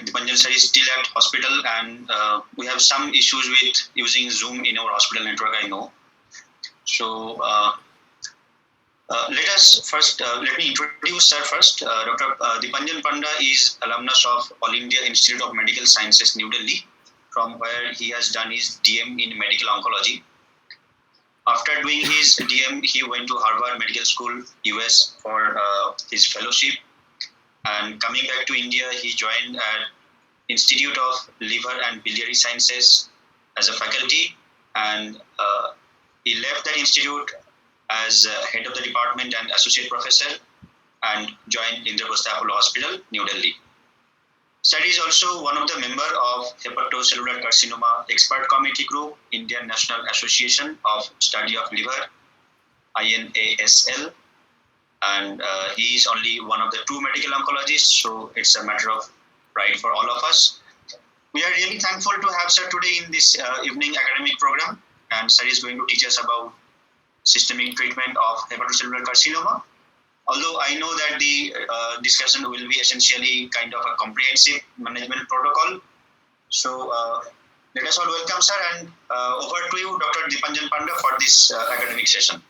Dipanjan sir is still at hospital, and we have some issues with using Zoom in our hospital network, I know. So let me introduce sir first. Dr. Dipanjan Panda is alumnus of All India Institute of Medical Sciences, New Delhi, from where he has done his DM in medical oncology. After doing his DM, he went to Harvard Medical School, US, for his fellowship. And coming back to India, he joined at Institute of Liver and Biliary Sciences as a faculty, and he left that institute as head of the department and associate professor, and joined Indraprastha Apollo Hospital, New Delhi. Sir is also one of the member of Hepatocellular Carcinoma Expert Committee Group, Indian National Association of Study of Liver, INASL, and he is only one of the 2 medical oncologists, so it's a matter of pride for all of us. We are really thankful to have sir today in this evening academic program, and sir is going to teach us about systemic treatment of hepatocellular carcinoma. Although I know that the discussion will be essentially kind of a comprehensive management protocol. So let us all welcome sir, and over to you, Dr. Dipanjan Panda, for this academic session.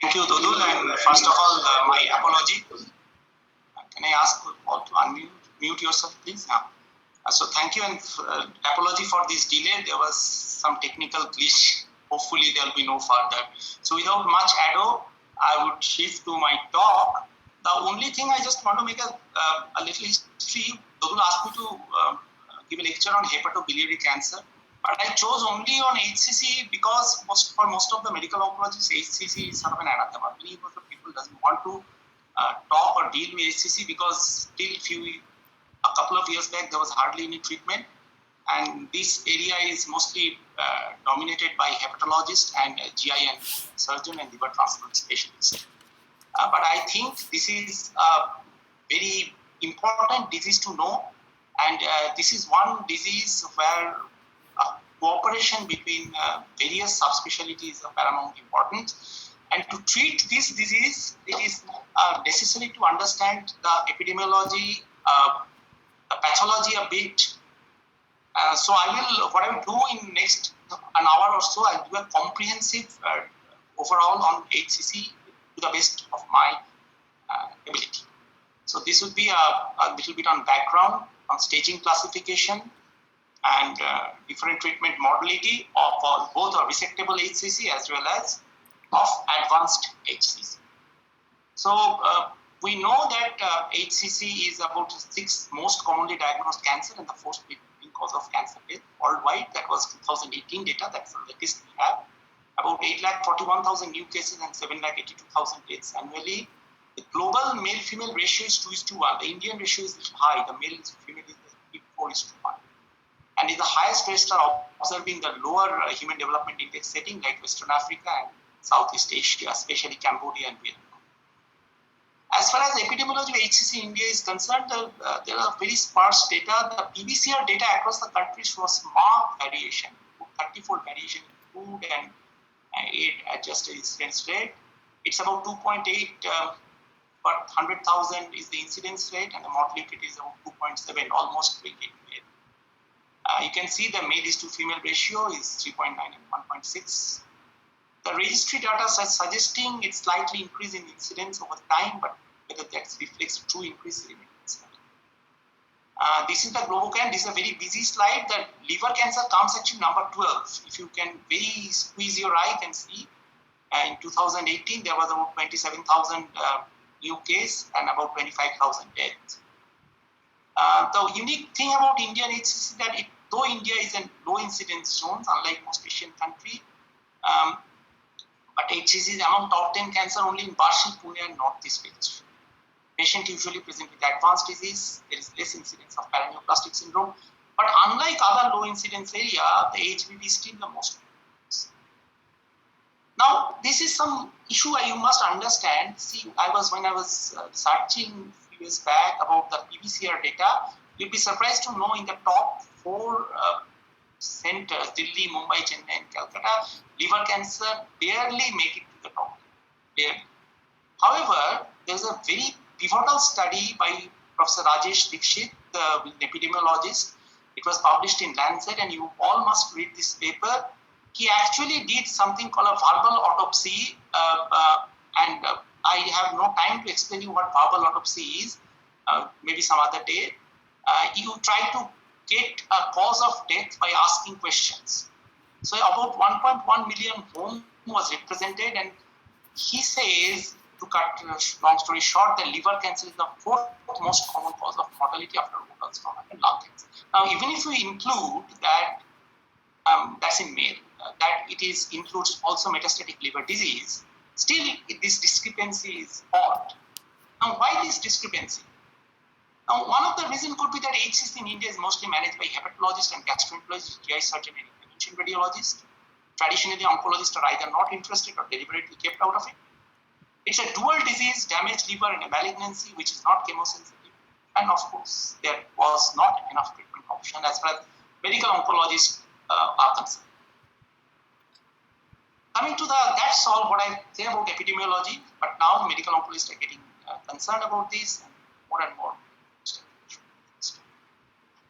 Thank you, Dodul, and first of all, my apology. Can I ask all to unmute yourself, please? So thank you, and apology for this delay. There was some technical glitch. Hopefully there will be no further. So without much ado, I would shift to my talk. The only thing I just want to make a little history. Dodul asked me to give a lecture on hepatobiliary cancer. But I chose only on HCC because for most of the medical oncologists, HCC is sort of an anathema. Many of the people doesn't want to talk or deal with HCC because till a couple of years back, there was hardly any treatment. And this area is mostly dominated by hepatologists and GI and surgeon and liver transplant specialists. But I think this is a very important disease to know. And this is one disease where cooperation between various subspecialties is of paramount importance. And to treat this disease, it is necessary to understand the epidemiology, the pathology a bit. So what I will do in next an hour or so, I'll do a comprehensive overall on HCC to the best of my ability. So this would be a little bit on background, on staging classification, and different treatment modality of both a resectable HCC as well as of advanced HCC. So we know that HCC is about the 6th most commonly diagnosed cancer and the 4th leading cause of cancer death worldwide. That was 2018 data. That's the latest we have. About 841,000 new cases and 782,000 deaths annually. The global male-female ratio is 2:1. The Indian ratio is a little high. The male to female is 4:1. And is the highest rates are observed in the lower human development index setting like Western Africa and Southeast Asia, especially Cambodia and Vietnam. As far as epidemiology of HCC in India is concerned, there are very sparse data. The PBCR data across the country shows marked variation, 30-fold variation in food and age-adjusted incidence rate. It's about 2.8 per 100,000 is the incidence rate, and the mortality is about 2.7, almost 28. You can see the male is to female ratio is 3.9 and 1.6. The registry data is suggesting it's slightly increase in incidence over time, but whether that reflects true increase in incidence. This is the Globocan. This is a very busy slide. The liver cancer comes actually number 12. If you can very squeeze your eye, you can see in 2018 there was about 27,000 new case and about 25,000 deaths. The unique thing about Indian HCC is that though India is a low incidence zone, unlike most Asian countries, but HCC is among top 10 cancer only in Barshi, Pune and Northeast Region. Patient usually present with advanced disease. There is less incidence of paraneoplastic syndrome. But unlike other low incidence area, the HBV is still the most common. Now, this is some issue you must understand. See, when I was searching a few years back about the PBCR data, you'll be surprised to know in the top 4 centers, Delhi, Mumbai, Chennai, and Calcutta, liver cancer barely make it to the top. Barely. However, there's a very pivotal study by Professor Rajesh Dikshit, an epidemiologist. It was published in Lancet, and you all must read this paper. He actually did something called a verbal autopsy, and I have no time to explain you what verbal autopsy is. Maybe some other day. You try to get a cause of death by asking questions. So about 1.1 million home was represented, and he says, to cut long story short, that liver cancer is the fourth most common cause of mortality after oral stomach and lung cancer. Now, even if we include that, that's in male, that it includes also metastatic liver disease, still this discrepancy is odd. Now, why this discrepancy? Now, one of the reasons could be that HCC in India is mostly managed by hepatologists and gastroenterologists, GI surgeon and intervention radiologists. Traditionally, oncologists are either not interested or deliberately kept out of it. It's a dual disease, damaged liver and a malignancy, which is not chemosensitive. And of course, there was not enough treatment option as far as medical oncologists are concerned. Coming to that's all what I say about epidemiology, but now medical oncologists are getting concerned about this and more.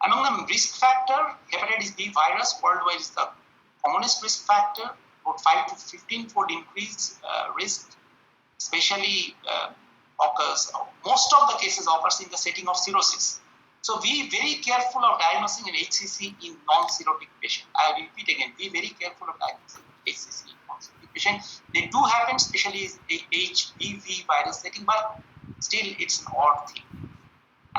Among the risk factor, hepatitis B virus worldwide is the commonest risk factor, about 5 to 15-fold increase risk, especially occurs, most of the cases occurs in the setting of cirrhosis. So be very careful of diagnosing an HCC in non-cirrhotic patient. I repeat again, be very careful of diagnosing HCC in non-cirrhotic patient. They do happen, especially in HBV virus setting, but still it's an odd thing.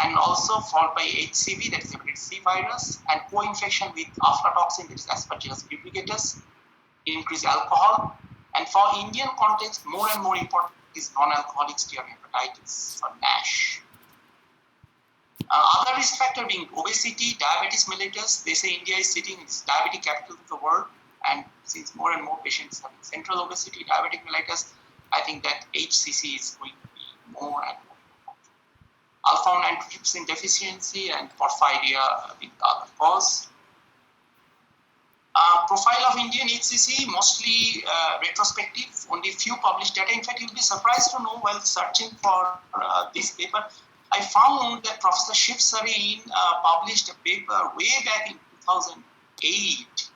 And also followed by HCV, that is hepatitis C virus, and co-infection with aflatoxin, that is Aspergillus publicatus, increased alcohol. And for Indian context, more and more important is non-alcoholic steatohepatitis or NASH. Other risk factor being obesity, diabetes mellitus. They say India is sitting in the diabetic capital of the world, and since more and more patients have central obesity, diabetic mellitus, I think that HCC is going to be more and more. Alpha-1 antitrypsin deficiency and porphyria being the other cause. Profile of Indian HCC, mostly retrospective, only few published data. In fact, you'll be surprised to know while searching for this paper, I found that Professor Shiv Sareen published a paper way back in 2008,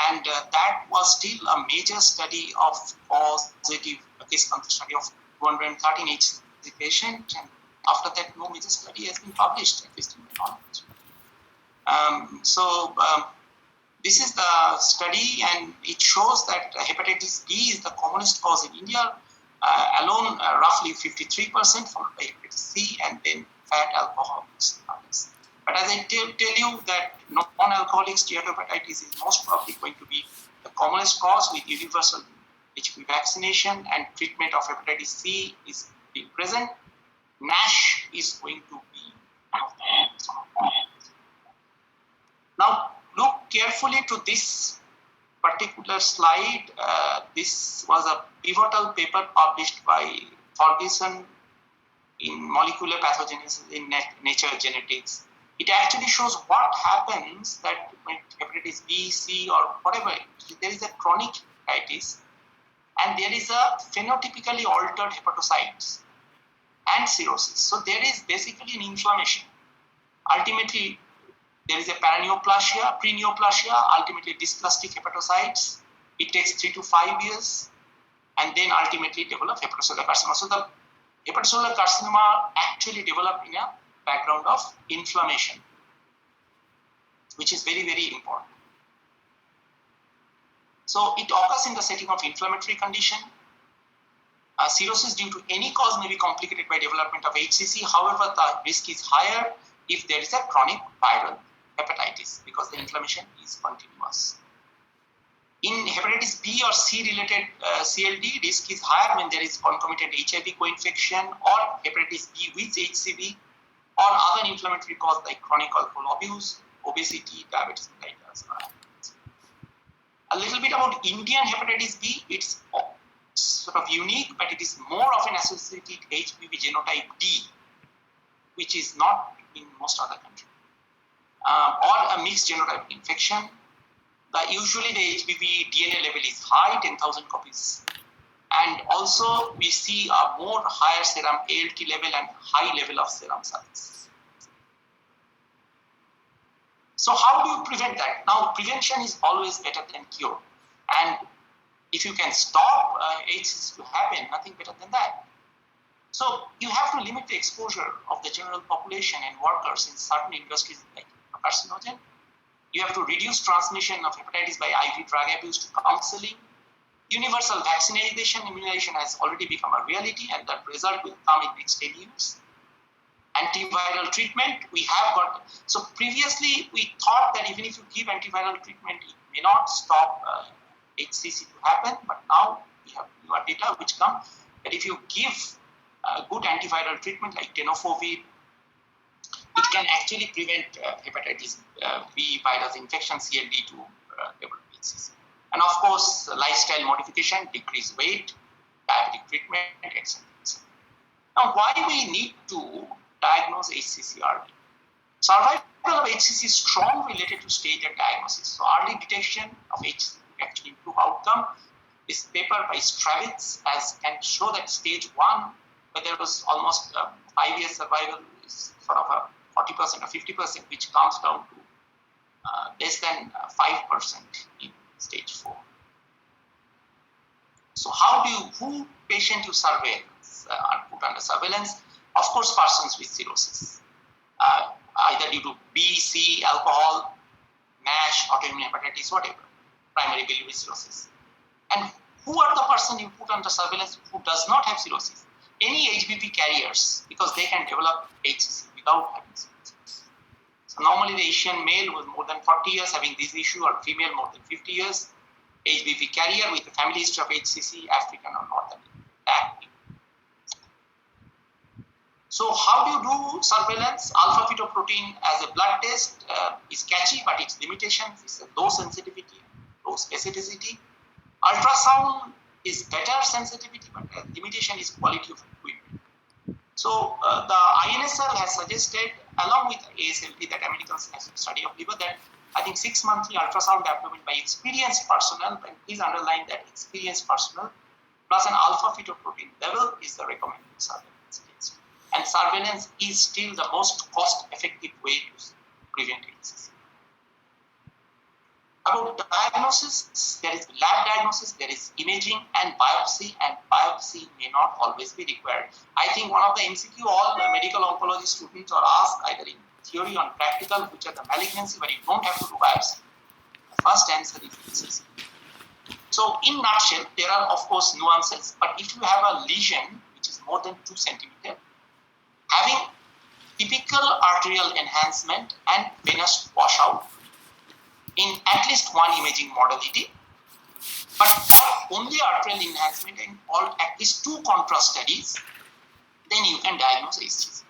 and that was still a major study of positive case control study of 213 HCC patient, and after that, no major study has been published, at least in my knowledge. This is the study, and it shows that hepatitis B is the commonest cause in India, alone roughly 53%, followed by hepatitis C, and then fat alcoholics. But as I tell you that non-alcoholic steatohepatitis is most probably going to be the commonest cause with universal HPV vaccination, and treatment of hepatitis C is being present. NASH is going to be one of the. Now, look carefully to this particular slide. This was a pivotal paper published by Ferguson in Molecular Pathogenesis in Nature Genetics. It actually shows what happens that when hepatitis B, C, or whatever, there is a chronic hepatitis, and there is a phenotypically altered hepatocytes and cirrhosis. So there is basically an inflammation. Ultimately, there is a paraneoplasia, preneoplasia, ultimately dysplastic hepatocytes. It takes 3 to 5 years, and then ultimately develop hepatocellular carcinoma. So the hepatocellular carcinoma actually developed in a background of inflammation, which is very, very important. So it occurs in the setting of inflammatory condition. Cirrhosis due to any cause may be complicated by development of HCC. However, the risk is higher if there is a chronic viral hepatitis, because the inflammation is continuous. In hepatitis B or C related CLD, risk is higher when there is concomitant HIV co-infection or hepatitis B with HCV or other inflammatory cause like chronic alcohol abuse, obesity, diabetes mellitus. A little bit about Indian hepatitis B. It's sort of unique, but it is more often associated with HPV genotype D, which is not in most other countries, or a mixed genotype infection. Usually the HPV DNA level is high, 10,000 copies, And also we see a more higher serum ALT level and high level of serum salts. So how do you prevent that? Now, prevention is always better than cure. And if you can stop HCC to happen, nothing better than that. So you have to limit the exposure of the general population and workers in certain industries like carcinogen. You have to reduce transmission of hepatitis by IV drug abuse to counseling. Universal vaccination immunization has already become a reality, and that result will come in next 10 years. Antiviral treatment, we have got. So previously, we thought that even if you give antiviral treatment, it may not stop HCC to happen. But now we have newer data which come that if you give good antiviral treatment like tenofovir, it can actually prevent hepatitis B virus infection, CLD, to develop HCC. And of course, lifestyle modification, decrease weight, diabetic treatment, etc. Now, why we need to diagnose HCC early? Survival of HCC is strongly related to stage and diagnosis. So early detection of HCC will actually improve outcome. This paper by Stravitz can show that stage 1, where there was almost 5-year survival, is sort of a 40% or 50%, which comes down to less than 5% in stage 4. So who patient you surveillance are put under surveillance? Of course, persons with cirrhosis, either due to B, C, alcohol, NASH, autoimmune hepatitis, whatever, primary biliary cirrhosis. And who are the person you put under surveillance who does not have cirrhosis? Any HBV carriers, because they can develop HCC without having cirrhosis. So normally the Asian male with more than 40 years having this issue, or female more than 50 years, HBV carrier with a family history of HCC, African or North American. So how do you do surveillance? Alpha fetoprotein as a blood test is catchy, but its limitations is a low sensitivity, low specificity. Ultrasound is better sensitivity, but the limitation is quality of equipment. So the INSL has suggested, along with ASLT, that Americans have study of liver, that I think 6-monthly ultrasound abdomen by experienced personnel, and please underline that experienced personnel, plus an alpha fetoprotein level is the recommended surveillance. And surveillance is still the most cost-effective way to prevent HCC. About diagnosis, there is lab diagnosis, there is imaging and biopsy may not always be required. I think one of the MCQ all the medical oncology students are asked either in theory or practical, which are the malignancy, but you don't have to do biopsy. The first answer is HCC. So in nutshell, there are of course nuances, but if you have a lesion which is more than 2 centimeters, having typical arterial enhancement and venous washout in at least one imaging modality, but not only arterial enhancement in at least 2 contrast studies, then you can diagnose HCC.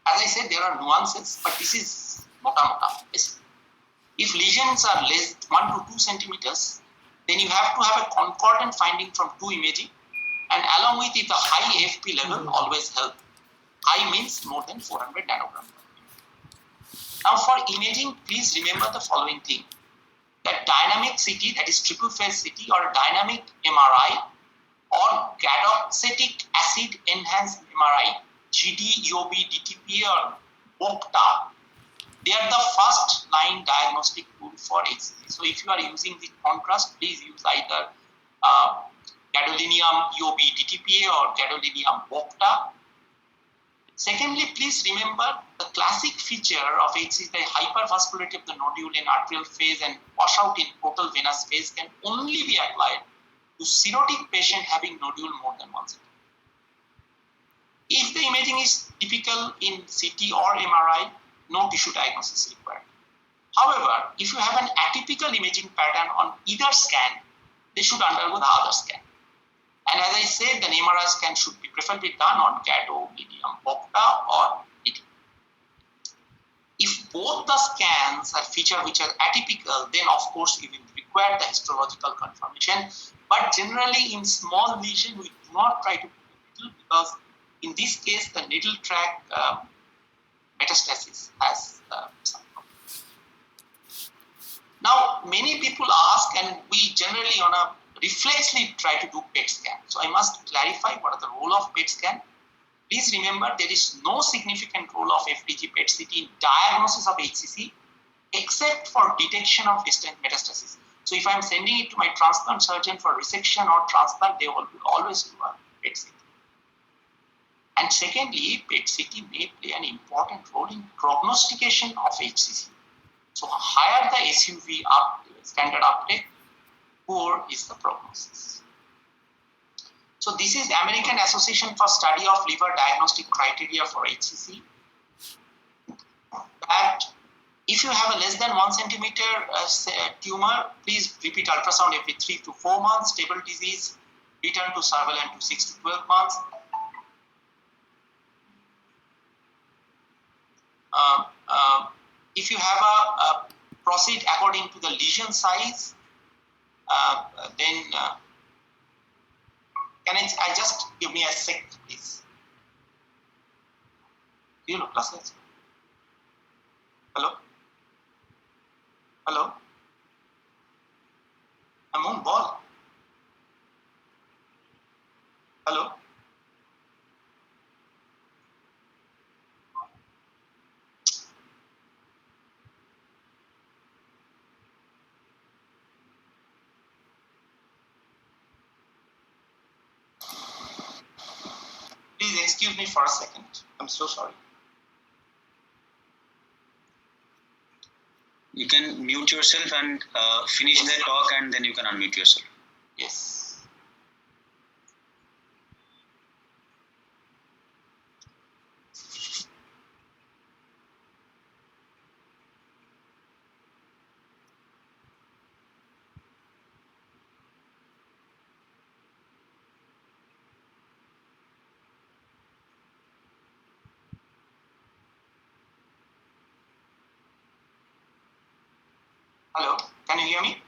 As I said, there are nuances, but this is mota. If lesions are less 1 to 2 centimeters, then you have to have a concordant finding from 2 imaging, and along with it, the high AFP level always help. High means more than 400 nanogram. Now for imaging, please remember the following thing. That dynamic CT, that is triple phase CT, or dynamic MRI, or gadoxetic acid enhanced MRI, GD, EOB, DTPA, or BOCTA, they are the first line diagnostic tool for HCC. So if you are using the contrast, please use either gadolinium EOB DTPA or gadolinium BOCTA. Secondly, please remember the classic feature of HCC is the hypervascularity of the nodule in arterial phase and washout in total venous phase can only be applied to cirrhotic patient having nodule more than 1 centimeter. If the imaging is typical in CT or MRI, no tissue diagnosis is required. However, if you have an atypical imaging pattern on either scan, they should undergo the other scan. And as I said, the MRI scan should be preferably done on GADO, medium, BOCTA, or DT. If both the scans are features which are atypical, then of course we will require the histological confirmation. But generally in small lesion, we do not try to put a needle because in this case, the needle track metastasis has some problem. Now, many people ask, and we generally on a reflexively try to do PET scan. So I must clarify what are the role of PET scan. Please remember there is no significant role of FDG PET CT in diagnosis of HCC except for detection of distant metastasis. So if I am sending it to my transplant surgeon for resection or transplant, they will always do a PET CT. And secondly, PET CT may play an important role in prognostication of HCC. So higher the SUV standard uptake, poor is the prognosis. So this is American Association for Study of Liver Diagnostic Criteria for HCC. That if you have a less than 1 centimeter tumor, please repeat ultrasound every 3 to 4 months. Stable disease, return to surveillance to 6 to 12 months. If you have a proceed according to the lesion size, then can I just give me a sec, please? Do you know classes? Hello? Hello? I'm on ball. Hello? Please excuse me for a second. I'm so sorry. You can mute yourself and finish the talk, and then you can unmute yourself. Yes. Hello, can you hear me?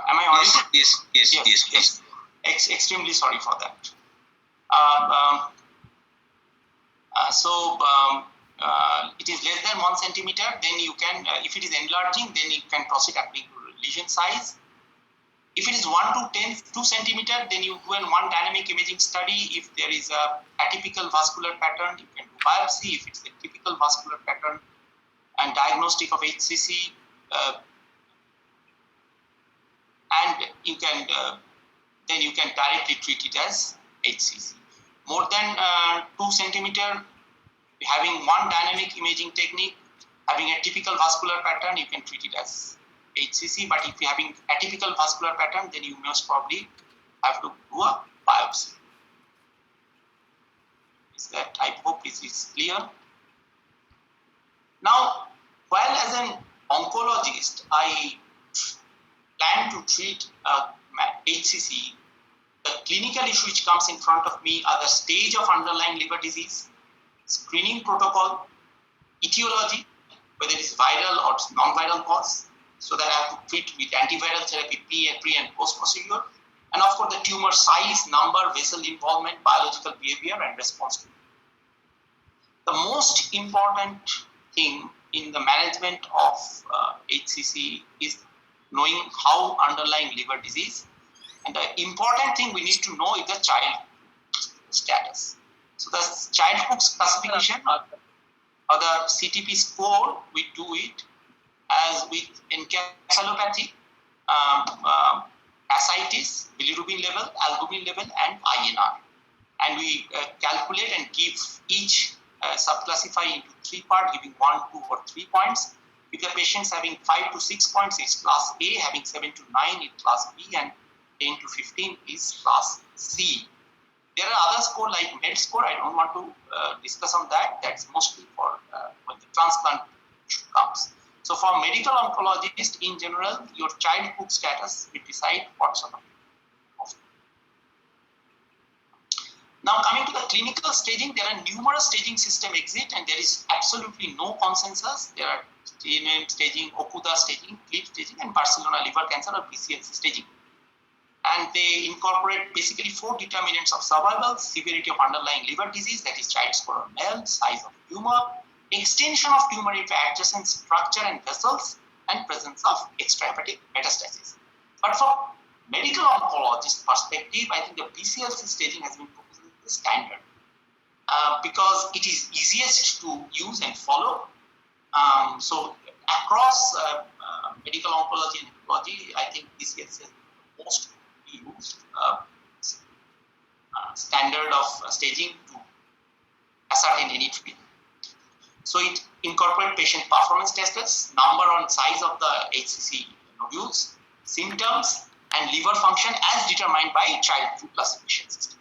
Am I audible? Yes. Extremely sorry for that. It is less than 1 centimeter, then you can, if it is enlarging, then you can proceed according to lesion size. If it is 1 to 2 centimeter, then you do one dynamic imaging study. If there is a atypical vascular pattern, you can do biopsy. If it's a typical vascular pattern and diagnostic of HCC, and you can then you can directly treat it as HCC. More than 2 centimeter, having one dynamic imaging technique, having a typical vascular pattern, you can treat it as HCC. But if you're having atypical vascular pattern, then you most probably have to do a biopsy. Is that, I hope this is clear. Now, while as an oncologist, I plan to treat HCC, the clinical issue which comes in front of me are the stage of underlying liver disease, screening protocol, etiology, whether it is viral or non-viral cause, so that I have to treat with antiviral therapy pre and post procedure, and of course the tumor size, number, vessel involvement, biological behavior, and response to it. The most important thing in the management of HCC is knowing how underlying liver disease, and the important thing we need to know is the child status. So the child Cook's classification or the CTP score, we do it as with encephalopathy, ascites, bilirubin level, albumin level, and INR. And we calculate and give each subclassify into 3 parts, giving 1, 2, or 3 points. If the patient's having 5 to 6 points, it's class A, having 7 to 9 is class B, and 10 to 15 is class C. There are other scores like MED score. I don't want to discuss on that. That's mostly for when the transplant comes. So for medical oncologist in general, your child Cook status will decide what sort of. Now coming to the clinical staging, there are numerous staging system exist, and there is absolutely no consensus. There are TNM staging, Okuda staging, CLIP staging, and Barcelona liver cancer or BCLC staging. And they incorporate basically 4 determinants of survival: severity of underlying liver disease, that is child score on MEL, size of tumor, extension of tumor into adjacent structure and vessels, and presence of extrahepatic metastasis. But for medical oncologist perspective, I think the BCLC staging has been proposed as the standard because it is easiest to use and follow. So across medical oncology and hematology, I think BCLC is the most used standard of staging to ascertain any treatment. So it incorporates patient performance tests, number and size of the HCC nodules, symptoms, and liver function as determined by child food classification system.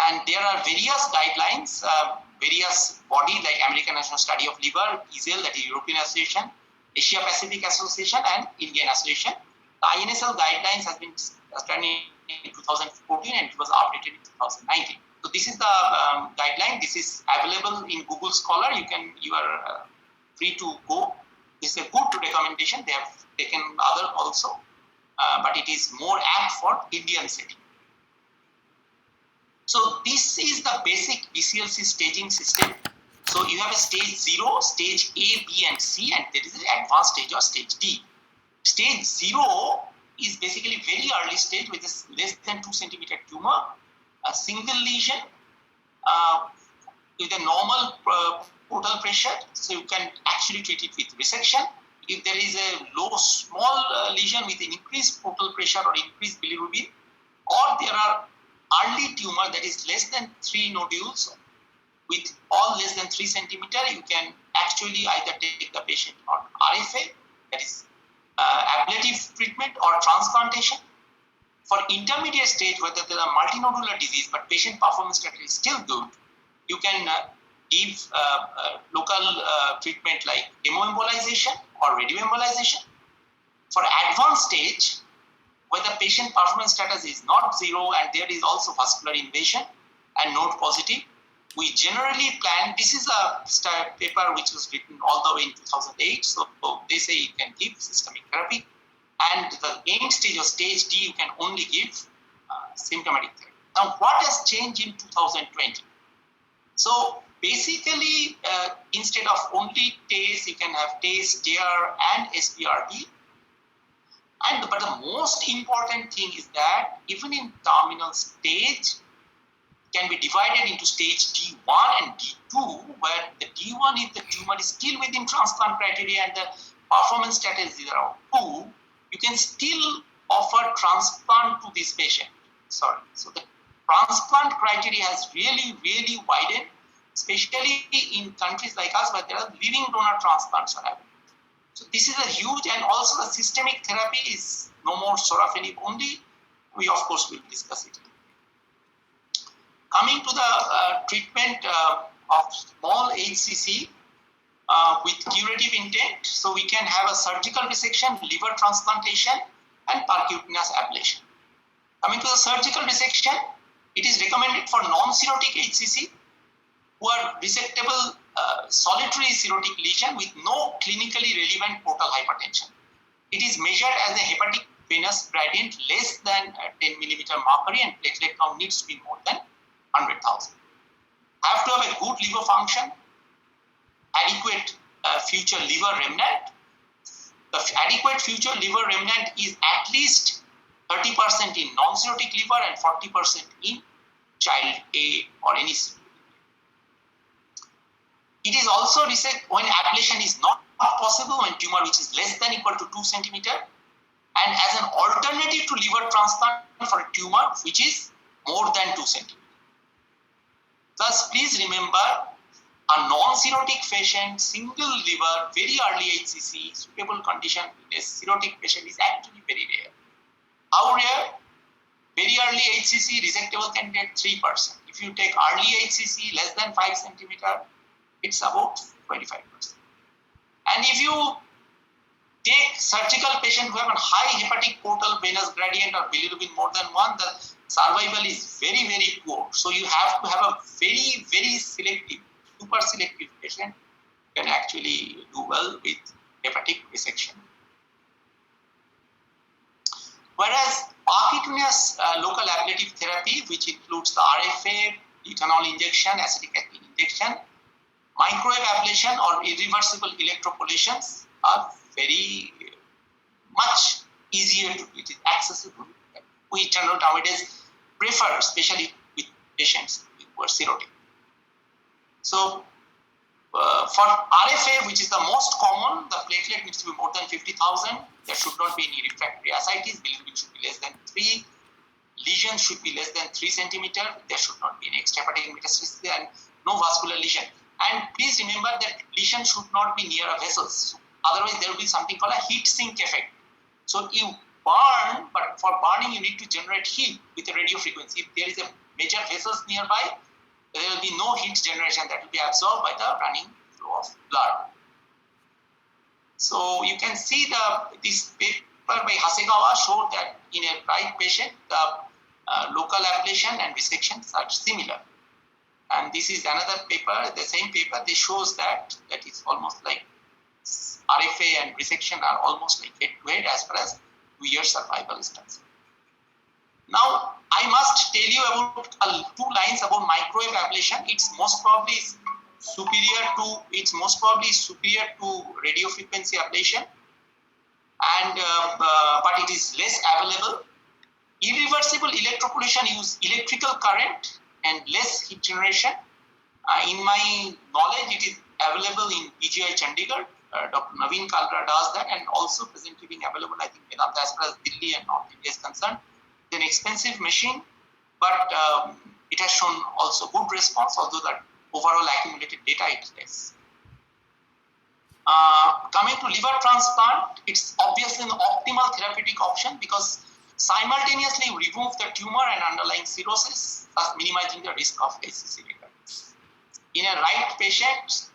And there are various guidelines, various bodies like American National Study of Liver, EASL, that is European Association, Asia Pacific Association, and Indian Association. The INSL guidelines has been started in 2014 and it was updated in 2019. So this is the guideline. This is available in Google Scholar. You are free to go. This is a good recommendation. They have taken other also, but it is more apt for Indian setting. So this is the basic BCLC staging system. So you have a stage 0, stage A, B, and C, and there is an advanced stage or stage D. Stage 0 is basically very early stage with a less than 2 centimeter tumor, a single lesion with a normal portal pressure, so you can actually treat it with resection. If there is a small lesion with an increased portal pressure or increased bilirubin, or there are early tumor that is less than 3 nodules with all less than 3 centimeter, you can actually either take the patient on RFA, that is ablative treatment, or transplantation. For intermediate stage, whether there are multinodular disease but patient performance status is still good, you can give local treatment like chemoembolization or radioembolization. For advanced stage, where the patient performance status is not 0 and there is also vascular invasion and node positive, we generally plan, this is a paper which was written all the way in 2008, so they say you can give systemic therapy, and the end stage or stage D you can only give symptomatic therapy. Now what has changed in 2020? So basically instead of only TACE, you can have TACE, TARE, and SPRP. But the most important thing is that even in terminal stage, can be divided into stage D1 and D2, where the D1 is the tumor is still within transplant criteria and the performance status is around 2, you can still offer transplant to this patient. So the transplant criteria has really, really widened, especially in countries like us where there are living donor transplants are happening. So this is a huge, and also the systemic therapy is no more sorafenib only. We of course will discuss it. Coming to the treatment of small HCC with curative intent, so we can have a surgical resection, liver transplantation, and percutaneous ablation. Coming to the surgical resection, it is recommended for non-cirrhotic HCC who are resectable solitary cirrhotic lesion with no clinically relevant portal hypertension. It is measured as a hepatic venous gradient less than 10 millimeter mercury, and platelet count needs to be more than 100,000. Have to have a good liver function, adequate future liver remnant. The adequate future liver remnant is at least 30% in non-cirrhotic liver and 40% in child A or any. It is also resect when ablation is not possible, when tumor which is less than equal to 2 centimeter, and as an alternative to liver transplant for a tumor which is more than 2 centimeter. Thus, please remember, a non-cirrhotic patient, single liver, very early HCC, suitable condition, a cirrhotic patient is actually very rare. How rare? Very early HCC, resectable candidate 3%. If you take early HCC, less than 5 centimeter, it's about 25%. And if you take surgical patient who have a high hepatic portal venous gradient or bilirubin more than 1, the survival is very, very poor. So you have to have a very, very selective, super selective patient who can actually do well with hepatic resection. Whereas percutaneous local ablative therapy, which includes the RFA, ethanol injection, acetic acid injection, microwave ablation or irreversible electroporations, are very much easier to, it is accessible. We generally nowadays prefer, especially with patients who are cirrhotic. So for RFA, which is the most common, the platelet needs to be more than 50,000. There should not be any refractory ascites. Bilirubin should be less than 3. Lesion should be less than 3 centimeter. There should not be any extrahepatic metastasis and no vascular lesion. And please remember that lesion should not be near a vessels. Otherwise, there will be something called a heat sink effect. So you burn, but for burning, you need to generate heat with a radio frequency. If there is a major vessels nearby, there will be no heat generation that will be absorbed by the running flow of blood. So you can see this paper by Hasegawa showed that in a right patient, the local ablation and resections are similar. And this is another paper, the same paper, they shows that is almost like RFA and resection are almost like head-to-head as far as 2-year survival is concerned. Now, I must tell you about 2 lines about microwave ablation. It's most probably superior to radio frequency ablation, and but it is less available. Irreversible electroporation use electrical current and less heat generation. In my knowledge, it is available in PGI Chandigarh. Dr. Naveen Kalra does that, and also presently being available, I think, as far as Delhi and North India is concerned. It's an expensive machine, but it has shown also good response, although that overall accumulated data it is. Coming to liver transplant, it's obviously an optimal therapeutic option because simultaneously remove the tumor and underlying cirrhosis, thus minimizing the risk of ACC recurrence. In a right patient,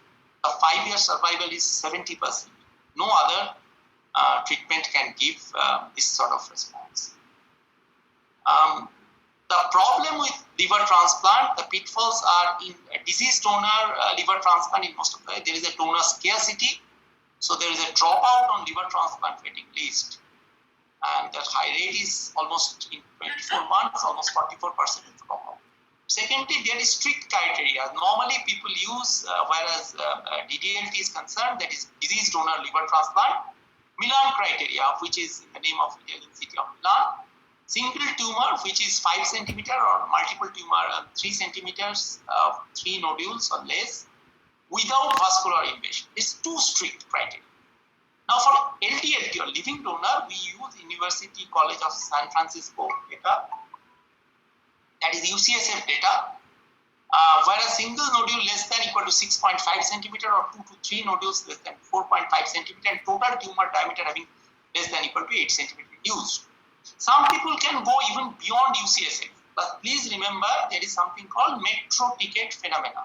the 5-year survival is 70%. No other treatment can give this sort of response. The problem with liver transplant, the pitfalls are in a disease donor liver transplant in most of the, there is a donor scarcity. So there is a dropout on liver transplant waiting list. And that high rate is almost in 24 months, almost 44% dropout. Secondly, there is strict criteria. Normally people use, whereas DDLT is concerned, that is disease donor liver transplant, Milan criteria, which is in the name of Italian city of Milan. Single tumor, which is 5 centimeter, or multiple tumor, 3 centimeters, 3 nodules or less, without vascular invasion. It's 2 strict criteria. Now for LDLT or living donor, we use University College of San Francisco data, that is UCSF data, where a single nodule less than equal to 6.5 centimeter or 2 to 3 nodules less than 4.5 centimeter and total tumor diameter having less than equal to 8 centimeter used. Some people can go even beyond UCSF, but please remember there is something called metro ticket phenomena.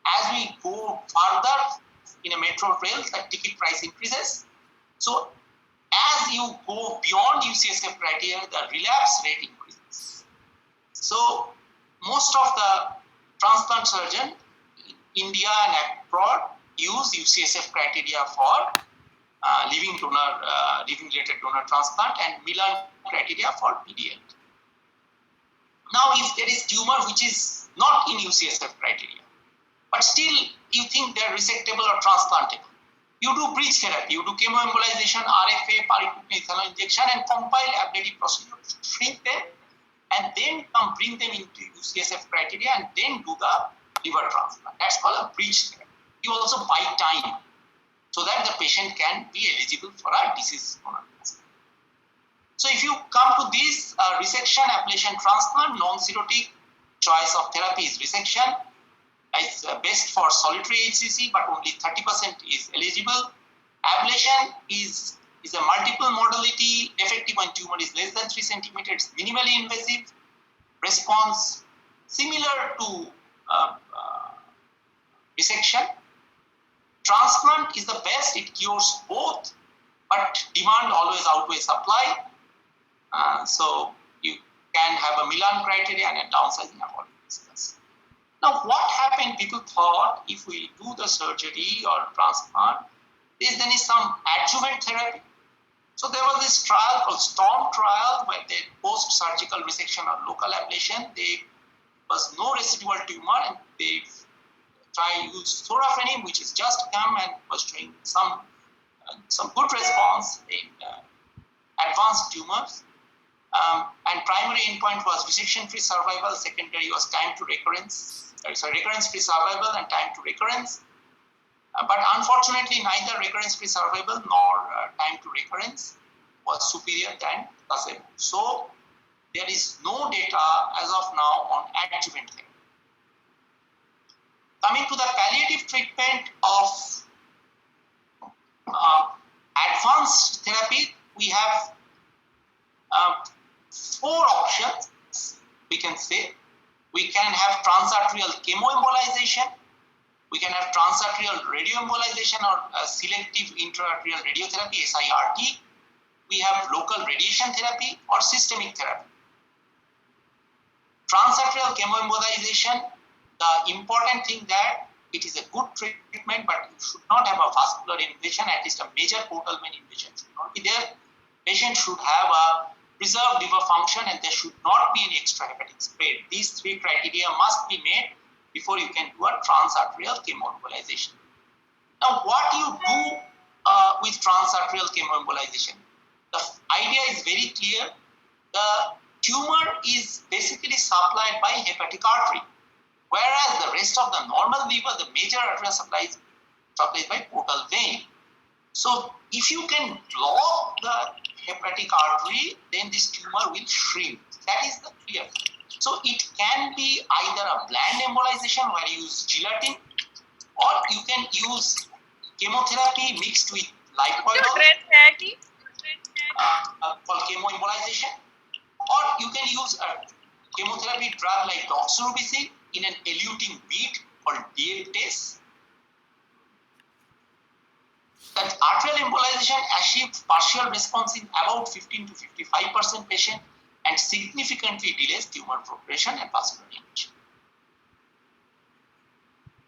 As we go further in a metro rail, the ticket price increases. So as you go beyond UCSF criteria, the relapse rate increases. So most of the transplant surgeons in India and abroad use UCSF criteria for living related donor transplant and Milan criteria for PDL. Now, if there is tumor which is not in UCSF criteria, but still you think they are resectable or transplantable, you do bridge therapy, you do chemoembolization, RFA, pariprotein injection, and compile ablative procedure to shrink them, and then bring them into UCSF criteria, and then do the liver transplant. That's called a bridge therapy. You also buy time so that the patient can be eligible for a disease donor transplant. So if you come to this resection, ablation, transplant, non-cirrhotic choice of therapy is resection. It's best for solitary HCC, but only 30% is eligible. Ablation is a multiple modality, effective when tumor is less than 3 centimeters, minimally invasive, response similar to resection. Transplant is the best, it cures both, but demand always outweighs supply. So you can have a Milan criteria and a downsizing I've already discussed. Now, what happened? People thought if we do the surgery or transplant, then is some adjuvant therapy. So there was this trial called STORM trial where they post-surgical resection or local ablation. There was no residual tumor, and they try to use sorafenib, which is just come and was showing some good response. advanced tumors. And primary endpoint was resection-free survival. Secondary was time to recurrence. Recurrence-free survival and time to recurrence. But unfortunately, neither recurrence-free survival nor time to recurrence was superior than placebo. So there is no data as of now on adjuvant therapy. Coming to the palliative treatment of advanced therapy, we have 4 options, we can say. We can have transarterial chemoembolization, we can have transarterial radioembolization or selective intraarterial radiotherapy, SIRT. We have local radiation therapy or systemic therapy. Transarterial chemoembolization, the important thing that it is a good treatment, but you should not have a vascular invasion, at least a major portal vein invasion should not be there. Patient should have a preserved liver function and there should not be any extrahepatic spread. These 3 criteria must be met before you can do a transarterial chemoembolization. Now, what do you do with transarterial chemoembolization? The idea is very clear. The tumor is basically supplied by hepatic artery, whereas the rest of the normal liver, the major arterial supply is supplied by portal vein. So if you can block the hepatic artery, then this tumor will shrink. That is the clear. So it can be either a bland embolization where you use gelatin, or you can use chemotherapy mixed with lipoid called chemoembolization, or you can use a chemotherapy drug like doxorubicin in an eluting bead called DL-TES. That arterial embolization achieves partial response in about 15 to 55% patient and significantly delays tumor progression and vascular invasion.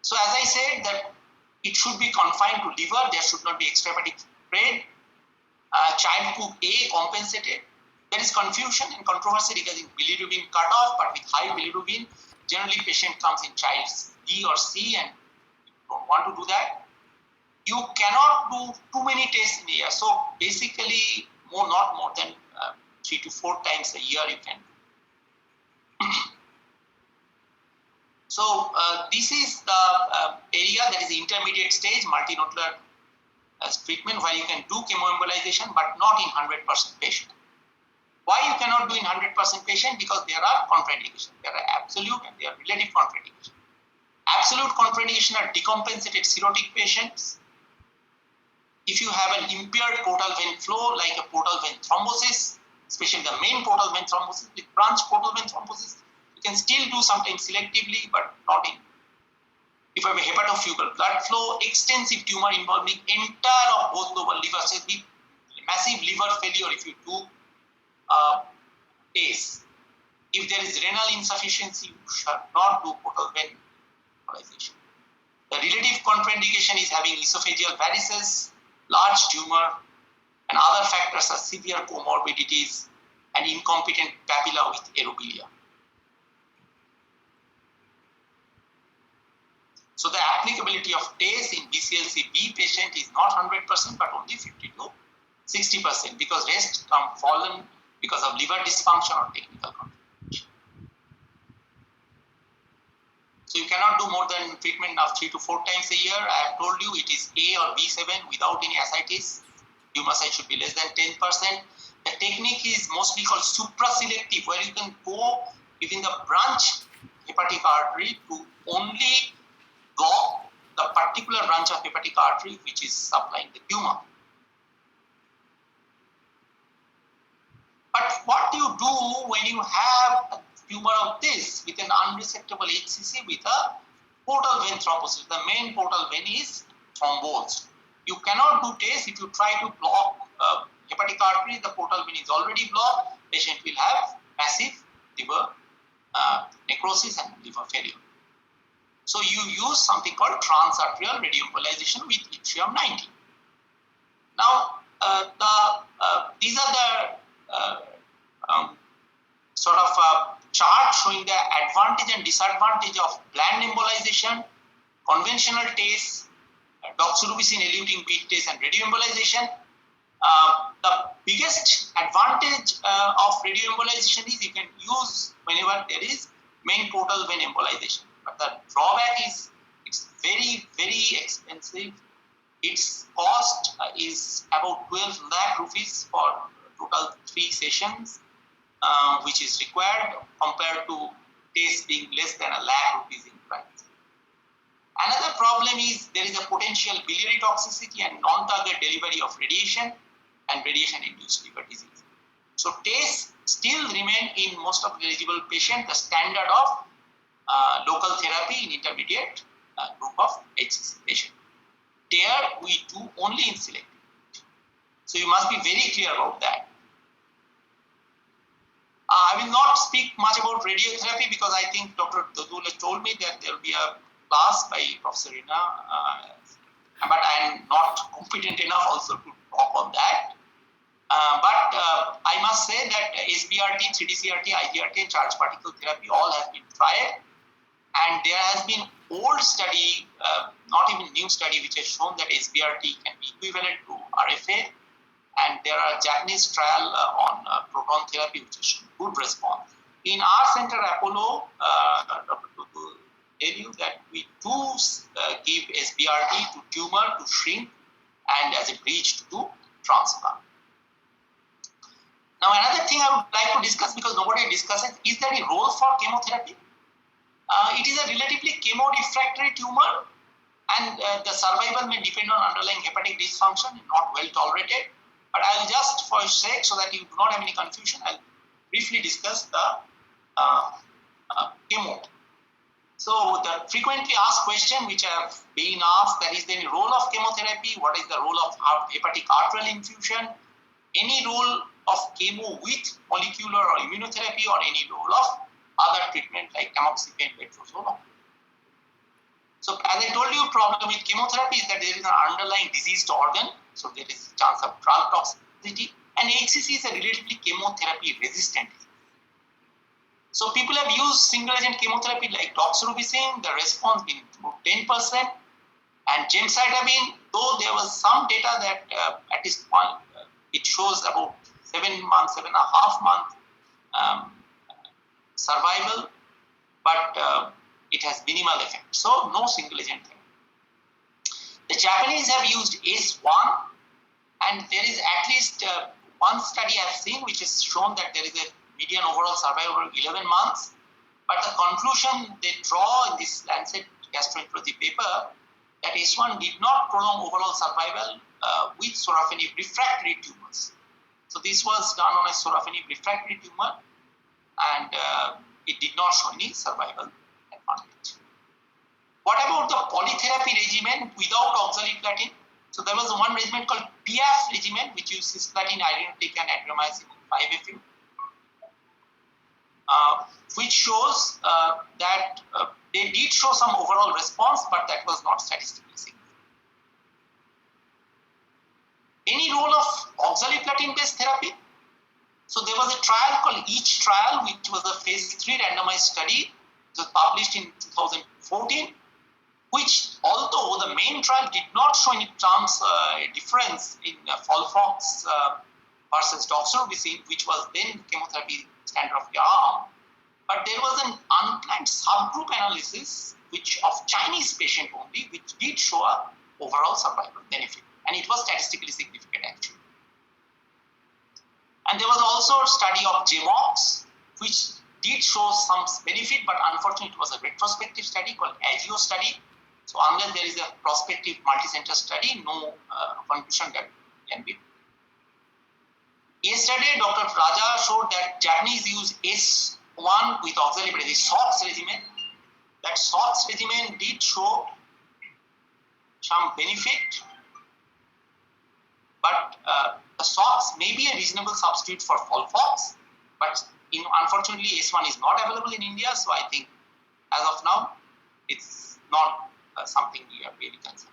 So as I said that it should be confined to liver, there should not be extrahepatic spread. Child A compensated. There is confusion and controversy regarding bilirubin cutoff, but with high bilirubin, generally patient comes in child B or C and you don't want to do that. You cannot do too many tests in a year. So basically, not more than 3 to 4 times a year you can do. So this is the area that is intermediate stage multinodular treatment where you can do chemoembolization but not in 100% patient. Why you cannot do in 100% patient? Because there are contraindications. There are absolute and there are relative contraindications. Absolute contraindication are decompensated cirrhotic patients. If you have an impaired portal vein flow like a portal vein thrombosis, especially the main portal vein thrombosis with branch portal vein thrombosis, you can still do sometimes selectively but not in. If you have a hepatofugal blood flow, extensive tumor involving entire of both lobar livers, so the massive liver failure if you do TACE. If there is renal insufficiency, you should not do portal vein embolization. The relative contraindication is having esophageal varices, large tumor, and other factors are severe comorbidities and incompetent papilla with aerobilia. So the applicability of TACE in BCLC-B patient is not 100% but only 50 to 60% because rest come fallen because of liver dysfunction or technical complication. So you cannot do more than treatment of 3 to 4 times a year. I have told you it is A or B7 without any ascites. Tumor size should be less than 10%. The technique is mostly called supraselective, where you can go within the branch hepatic artery to only block the particular branch of hepatic artery which is supplying the tumor. But what do you do when you have a tumor of this with an unresectable HCC with a portal vein thrombosis? The main portal vein is thrombosed. You cannot do TACE. If you try to block hepatic artery, the portal vein is already blocked. Patient will have massive liver necrosis and liver failure. So you use something called transarterial radioembolization with yttrium-90. Now, these are the sort of chart showing the advantage and disadvantage of bland embolization, conventional TACE, doxorubicin eluting bead TACE, and radioembolization. The biggest advantage of radioembolization is you can use whenever there is main portal vein embolization. But the drawback is it's very, very expensive. Its cost is about 12 lakh rupees for total 3 sessions, which is required compared to TACE being less than a lakh rupees in price. Another problem is there is a potential biliary toxicity and non-target delivery of radiation and radiation-induced liver disease. So TACE still remain in most of the eligible patients the standard of local therapy in intermediate group of HCC patients. There we do only in selective. So you must be very clear about that. I will not speak much about radiotherapy because I think Dr. Dadul has told me that there will be a class by Professor Rina, but I am not competent enough also to talk on that. But I must say that SBRT, 3D-CRT, IGRT and charge particle therapy all have been tried, and there has been old study, not even new study, which has shown that SBRT can be equivalent to RFA, and there are Japanese trial on proton therapy which has shown good response. In our center, Apollo, Dr. Tutu tell you that we do give SBRT to tumor to shrink and as a bridge to do transplant. Now, another thing I would like to discuss, because nobody discusses, is there a role for chemotherapy? It is a relatively chemo-refractory tumor, and the survival may depend on underlying hepatic dysfunction and not well tolerated. But I'll just, for sake, so that you do not have any confusion, I'll briefly discuss the chemo. So the frequently asked question which have been asked, that is there any role of chemotherapy? What is the role of hepatic arterial infusion? Any role of chemo with molecular or immunotherapy, or any role of other treatment like tamoxifen, letrozole? So as I told you, problem with chemotherapy is that there is an underlying diseased organ, so there is a chance of drug toxicity, and HCC is a relatively chemotherapy resistant. So people have used single agent chemotherapy like doxorubicin, the response been about 10%, and gemcitabine, though there was some data that at this point it shows about 7.5 months survival, but it has minimal effect. So no single agent therapy. The Japanese have used ACE1, and there is at least one study I have seen which has shown that there is a median overall survival of 11 months. But the conclusion they draw in this Lancet Gastroenterology paper that ACE1 did not prolong overall survival with sorafenib refractory tumors. So this was done on a sorafenib refractory tumor, and it did not show any survival advantage. What about the polytherapy regimen without oxaliplatin? So there was one regimen called PIAF regimen, which uses cisplatin, irinotecan, and adriamycin 5-FU, which shows that they did show some overall response, but that was not statistically significant. Any role of oxaliplatin-based therapy? So there was a trial called EACH trial, which was a phase 3 randomized study. It was published in 2014, which, although the main trial did not show any terms a difference in FOLFOX versus doxorubicin, which was then chemotherapy standard of care arm, but there was an unplanned subgroup analysis which of Chinese patient only, which did show a overall survival benefit, and it was statistically significant actually. And there was also a study of GEMOX, which did show some benefit, but unfortunately it was a retrospective study called AGIO study. So unless there is a prospective multi-center study, no conclusion that can be. Yesterday, Dr. Raja showed that Japanese use ACE1 with oxaliplatin, the SOX regimen. That SOX regimen did show some benefit, but the SOX may be a reasonable substitute for FOLFOX, but unfortunately ACE1 is not available in India, so I think as of now it's not something we are really concerned.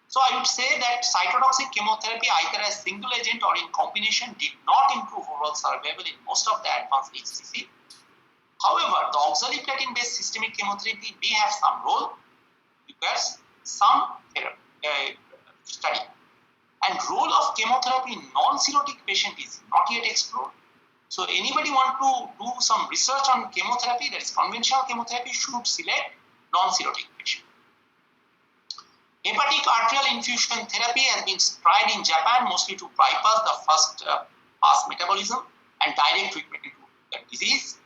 So I would say that cytotoxic chemotherapy, either as single agent or in combination, did not improve overall survival in most of the advanced HCC. However, the oxaliplatin-based systemic chemotherapy may have some role, requires some study. And role of chemotherapy in non-cirrhotic patient is not yet explored. So anybody want to do some research on chemotherapy, that is conventional chemotherapy, should select non-cirrhotic patient. Hepatic arterial infusion therapy has been tried in Japan mostly to bypass the first pass metabolism and direct treatment to the disease.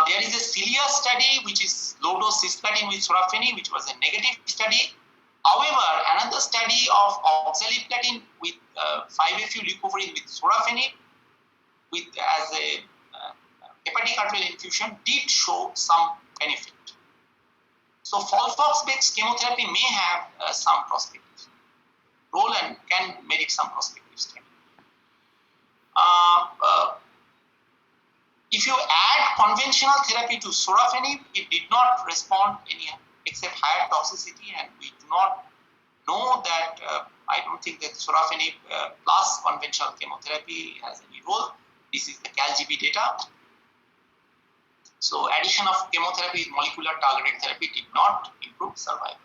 There is a Cilia study which is low-dose cisplatin with sorafenib, which was a negative study. However, another study of oxaliplatin with 5-FU leucovorin with sorafenib as a hepatic arterial infusion did show some benefit. So FOLFOX-based chemotherapy may have some prospective role and can merit some prospective study. If you add conventional therapy to sorafenib, it did not respond any except higher toxicity, and we do not know that. I don't think that sorafenib plus conventional chemotherapy has any role. This is the CALGB data. So addition of chemotherapy with molecular targeted therapy did not improve survival.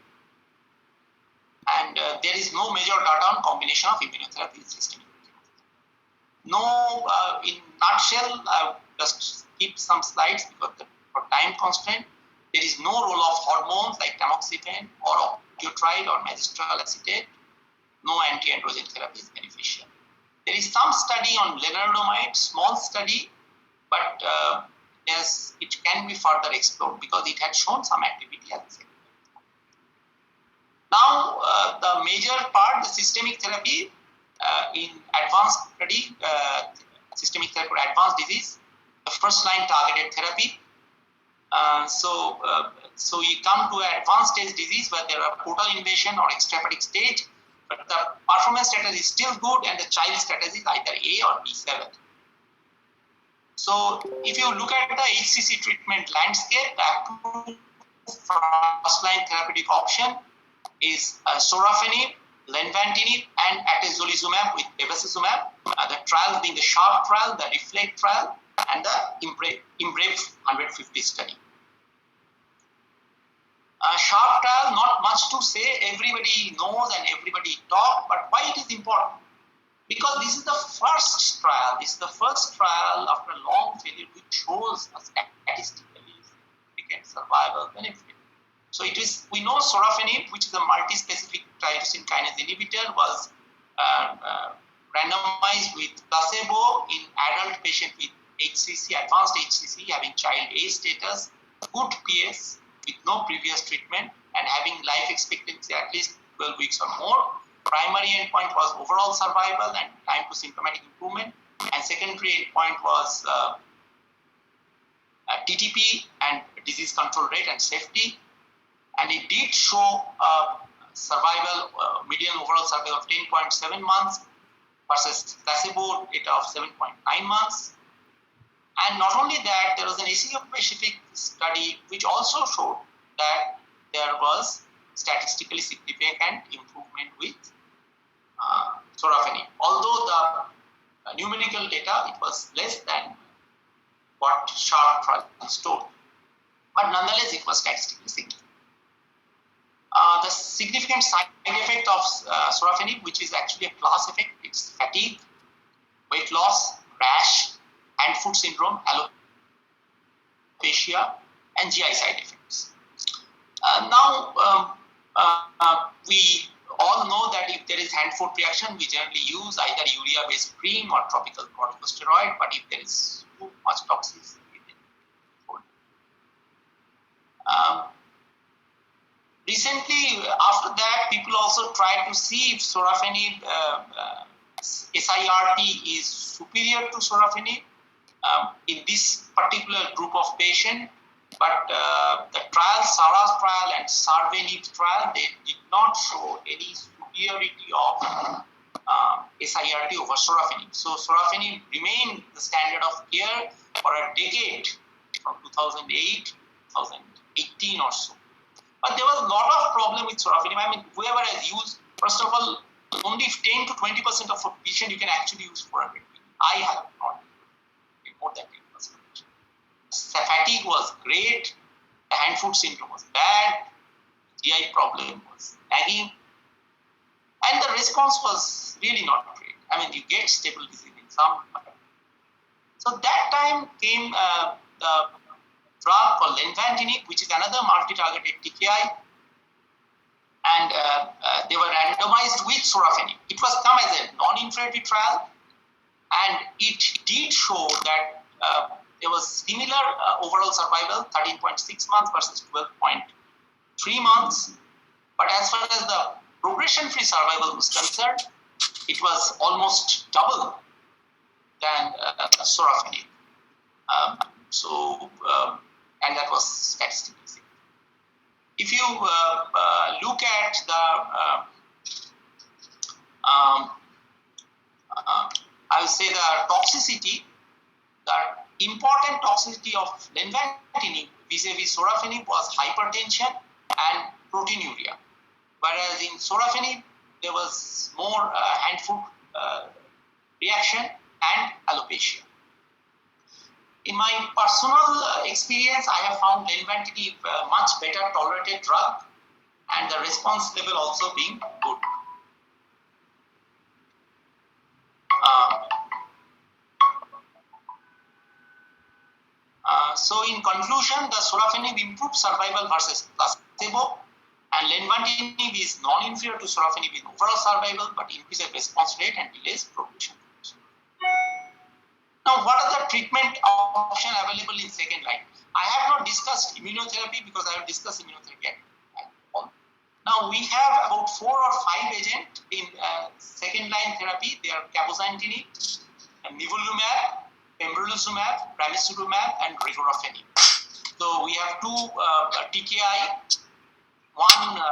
And there is no major data on combination of immunotherapy with systemic chemotherapy. No, in nutshell, I'll just skip some slides because for time constraint, there is no role of hormones like tamoxifen or octreotide or magistral acetate. No anti-androgen therapy is beneficial. There is some study on lenalidomide, small study, but yes, it can be further explored because it had shown some activity at the same time. Now, the major part, the systemic therapy in advanced study, systemic therapy for advanced disease, the first line targeted therapy. So you come to an advanced stage disease where there are portal invasion or extrahepatic stage, but the performance status is still good and the child status is either A or B7. So if you look at the HCC treatment landscape, the approved first-line therapeutic option is sorafenib, lenvatinib, and atezolizumab with bevacizumab. The trials being the SHARP trial, the REFLECT trial, and the IMBRAVE 150 study. SHARP trial, not much to say. Everybody knows and everybody talks, but why it is important? Because this is the first trial. This is the first trial after a long failure which shows a statistically significant survival benefit. So it is. We know sorafenib, which is a multi-specific tyrosine kinase inhibitor, was randomized with placebo in adult patient with HCC, advanced HCC, having child A status, good PS with no previous treatment, and having life expectancy at least 12 weeks or more. Primary endpoint was overall survival and time to symptomatic improvement, and secondary endpoint was TTP and disease control rate and safety. And it did show survival, median overall survival of 10.7 months versus placebo data of 7.9 months. And not only that, there was an ACO-specific study which also showed that there was statistically significant improvement with sorafenib. Although the numerical data, it was less than what SHARP trial showed, but nonetheless it was statistically significant. The significant side effect of sorafenib, which is actually a class effect, it's fatigue, weight loss, rash, hand-foot syndrome, alopecia, and GI side effects. We all know that if there is hand-foot reaction, we generally use either urea-based cream or topical corticosteroid, but if there is too much toxicity, recently, after that, people also tried to see if sorafenib SIRT is superior to sorafenib in this particular group of patients. But the trial, SARA's trial and SARVENIB trial, they did not show any superiority of SIRT over sorafenib. So sorafenib remained the standard of care for a decade from 2008 to 2018 or so. But there was a lot of problem with sorafenib. I mean, whoever has used, first of all, only 10 to 20% of a patient you can actually use 400 mg. I have not more than 10%. Fatigue was great, the hand-foot syndrome was bad, GI problem was nagging, And the response was really not great. I mean, you get stable disease in some. So that time came the drug called lenvatinib, which is another multi-targeted TKI, and they were randomized with sorafenib. It was come as a non-inferiority trial, and it did show that there was similar overall survival, 13.6 months versus 12.3 months. But as far as the progression-free survival was concerned, it was almost double than sorafenib. And that was statistically significant. If you look at the, I would say the toxicity, the important toxicity of lenvatinib vis-a-vis sorafenib was hypertension and proteinuria, whereas in sorafenib there was more hand-foot reaction and alopecia. In my personal experience, I have found lenvatinib a much better tolerated drug, and the response level also being good. So in conclusion, the sorafenib improved survival versus placebo, and lenvatinib is non-inferior to sorafenib in overall survival, but increases response rate and delays progression. Now, what are the treatment options available in second line? I have not discussed immunotherapy because I will discuss immunotherapy at all. Now, we have about 4 or 5 agents in second line therapy. They are cabozantinib, nivolumab, pembrolizumab, ramucirumab, and regorafenib. So we have 2 TKI, 1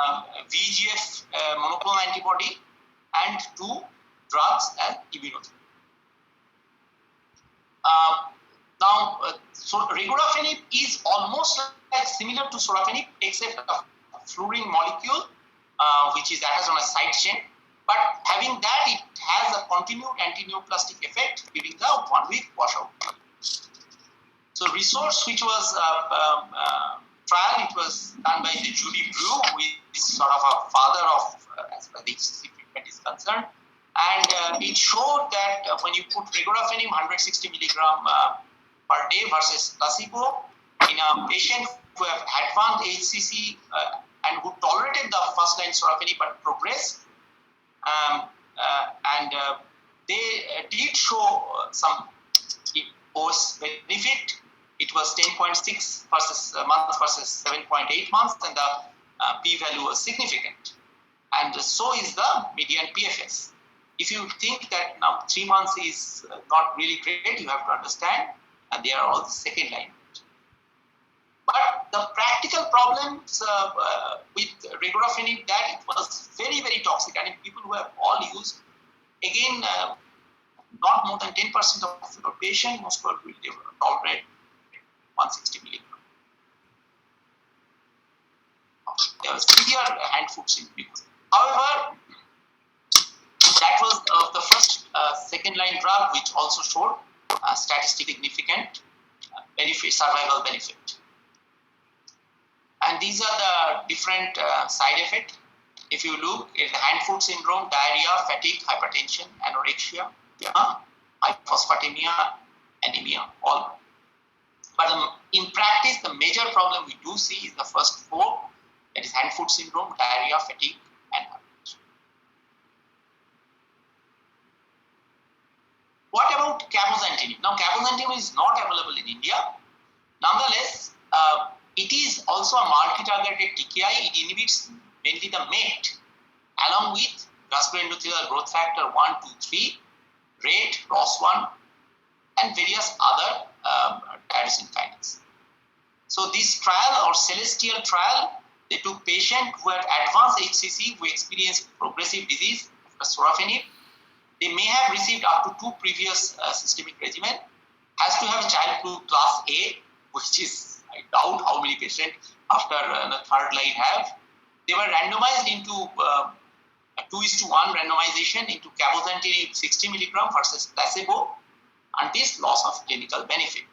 VEGF monoclonal antibody, and 2 drugs and immunotherapy. So regorafenib is almost like similar to sorafenib, except a fluorine molecule, which is that has on a side chain. But having that, it has a continued anti-neoplastic effect during the 1-week washout. So resource, which was trial, it was done by the Julie Brew, who is sort of a father of as far as the HCC treatment is concerned. And it showed that when you put regorafenib 160 milligram per day versus placebo in a patient who have advanced HCC and who tolerated the first line sorafenib but progressed, they did show some OS benefit. It was 10.6 versus months versus 7.8 months, and the p-value was significant. And so is the median PFS. If you think that now 3 months is not really great, you have to understand, and they are all second line. But the practical problems with regorafenib, that it was very, very toxic. I mean, people who have all used, again, not more than 10% of the patient most probably will tolerate 160 milligram. There was severe hand-foot symptoms. However, that was the first second-line drug which also showed statistically significant benefit, survival benefit. And these are the different side effects. If you look at hand-foot syndrome, diarrhea, fatigue, hypertension, anorexia, hypophosphatemia, anemia, all. But in practice, the major problem we do see is the first 4, that is hand-foot syndrome, diarrhea, fatigue, and hypertension. What about cabozantinib? Now, cabozantinib is not available in India. Nonetheless, it is also a multi-targeted TKI. It inhibits mainly the MET, along with vascular endothelial growth factor 1, 2, 3, RATE, ROS1, and various other tyrosine kinase. So this trial or Celestial trial, they took patients who had advanced HCC, who experienced progressive disease after sorafenib. They may have received up to 2 previous systemic regimen. Has to have a child class A, which is, I doubt how many patients after the third line have. They were randomized into a 2:1 randomization into cabozantinib 60 milligram versus placebo, and this loss of clinical benefit.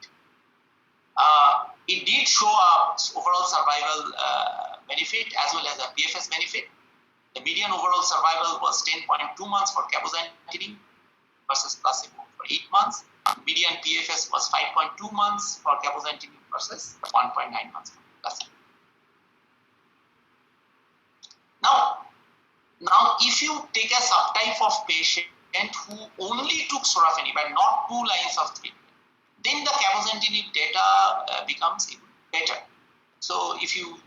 It did show a overall survival benefit as well as a PFS benefit. The median overall survival was 10.2 months for cabozantinib versus placebo for 8 months. Median PFS was 5.2 months for cabozantinib versus 1.9 months for placebo. Now, if you take a subtype of patient who only took sorafenib and not 2 lines of treatment, then the cabozantinib data becomes even better. So if you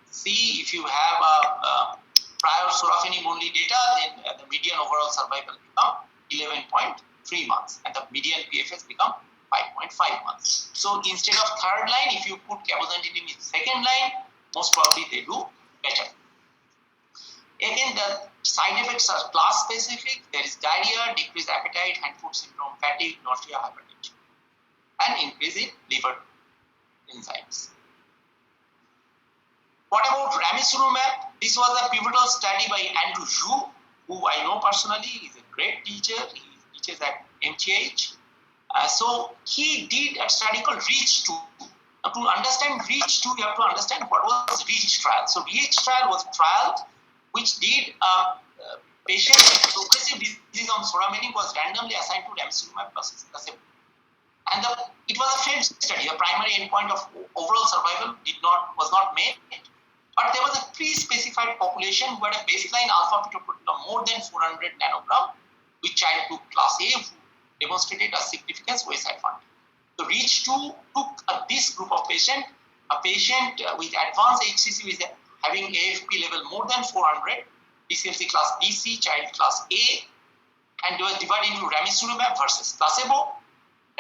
see, if you have a prior sorafenib only data, then the median overall survival become 11.3 months and the median PFS become 5.5 months. So instead of third line, if you put cabozantinib in second line, most probably they do better. Again, the side effects are class specific. There is diarrhea, decreased appetite, hand-foot syndrome, fatigue, nausea, hypertension, and increase in liver enzymes. What about ramucirumab? This was a pivotal study by Andrew Zhu, who I know personally. He's a great teacher. He teaches at MGH. So he did a study called REACH-2. Now, to understand REACH-2, you have to understand what was REACH trial. So REACH trial was a trial which did patient with progressive disease on sorafenib was randomly assigned to ramucirumab plus placebo. And it was a failed study. The primary endpoint of overall survival was not made. But there was a pre-specified population who had a baseline alpha fetoprotein more than 400 nanogram, which child took class A, who demonstrated a significant wayside finding. So REACH-2 took this group of patient, a patient with advanced HCC with having AFP level more than 400, BCLC class BC, child class A, and they were divided into ramucirumab versus placebo.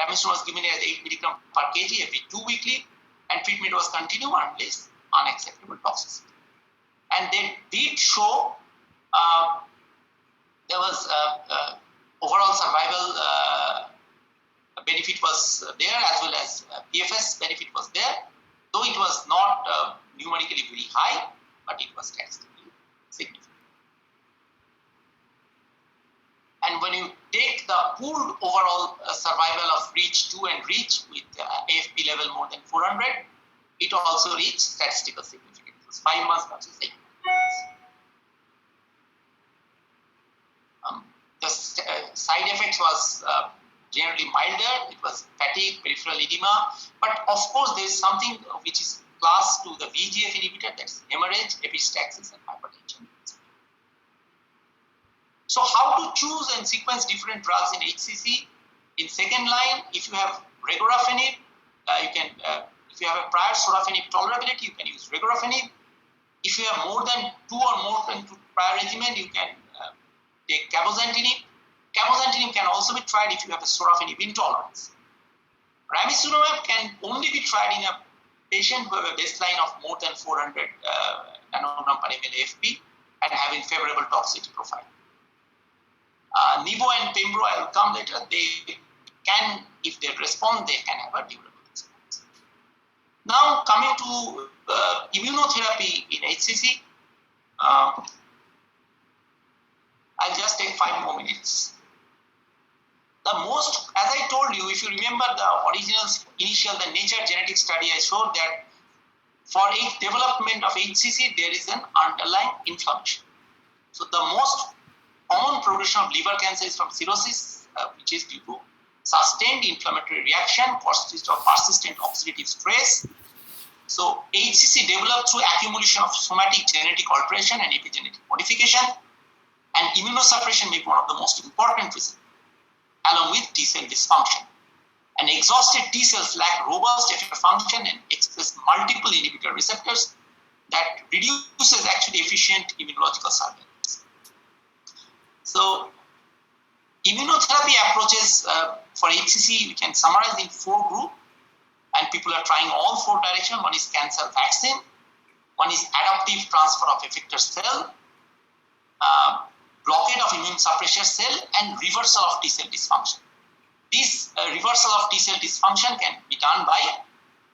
Ramucirumab was given as 8 mg per kg every 2 weekly, and treatment was continued unless unacceptable toxicity. And they did show there was overall survival benefit was there, as well as PFS benefit was there, though it was not numerically very high, but it was statistically significant. And when you take the pooled overall survival of REACH-2 and REACH with AFP level more than 400, it also reached statistical significance. It was 5 months versus 8 months. The side effects was generally milder. It was fatigue, peripheral edema, but of course there is something which is class to the VEGF inhibitor, that's hemorrhage, epistaxis, and hypertension. So how to choose and sequence different drugs in HCC? In second line, if you have regorafenib, you can. If you have a prior sorafenib tolerability, you can use regorafenib. If you have more than 2 or more than 2 prior regimen, you can take cabozantinib. Cabozantinib can also be tried if you have a sorafenib intolerance. Ramucirumab can only be tried in a patient who have a baseline of more than 400 nanogram per ml AFP and having favorable toxicity profile. Nivo and Pembro, I will come later, they can, if they respond, they can have a durable response. Now coming to immunotherapy in HCC, I'll just take 5 more minutes. The most, as I told you, if you remember the the Nature genetic study, I showed that for development of HCC, there is an underlying inflammation. So the most common progression of liver cancer is from cirrhosis, which is due to sustained inflammatory reaction, persistent oxidative stress. So HCC developed through accumulation of somatic genetic alteration and epigenetic modification, and immunosuppression may be one of the most important reasons, along with T-cell dysfunction. And exhausted T-cells lack robust effector function and express multiple inhibitor receptors that reduces actually efficient immunological surveillance. So immunotherapy approaches for HCC we can summarize in 4 groups, and people are trying all 4 directions. One is cancer vaccine, one is adaptive transfer of effector cell, blockade of immune suppressor cell, and reversal of T-cell dysfunction. This reversal of T-cell dysfunction can be done by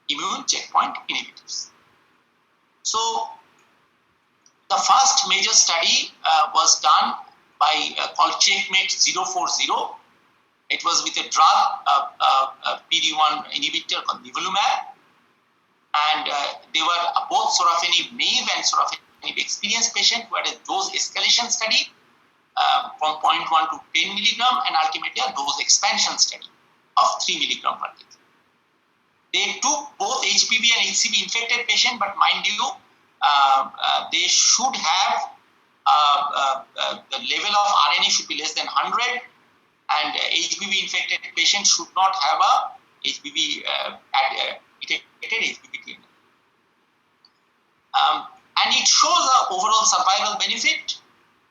immune checkpoint inhibitors. So the first major study was done by called Checkmate 040. It was with a drug, PD-1 inhibitor called nivolumab, and they were both sorafenib naive and sorafenib sorafenib experienced patient who had a dose escalation study from 0.1 to 10 milligram and ultimately a dose expansion study of 3 milligram per kg. They took both HPV and HCV infected patient, but mind you, they should have the level of RNA should be less than 100, and HPV infected patient should not have a HPV detected HPV DNA. And it shows an overall survival benefit.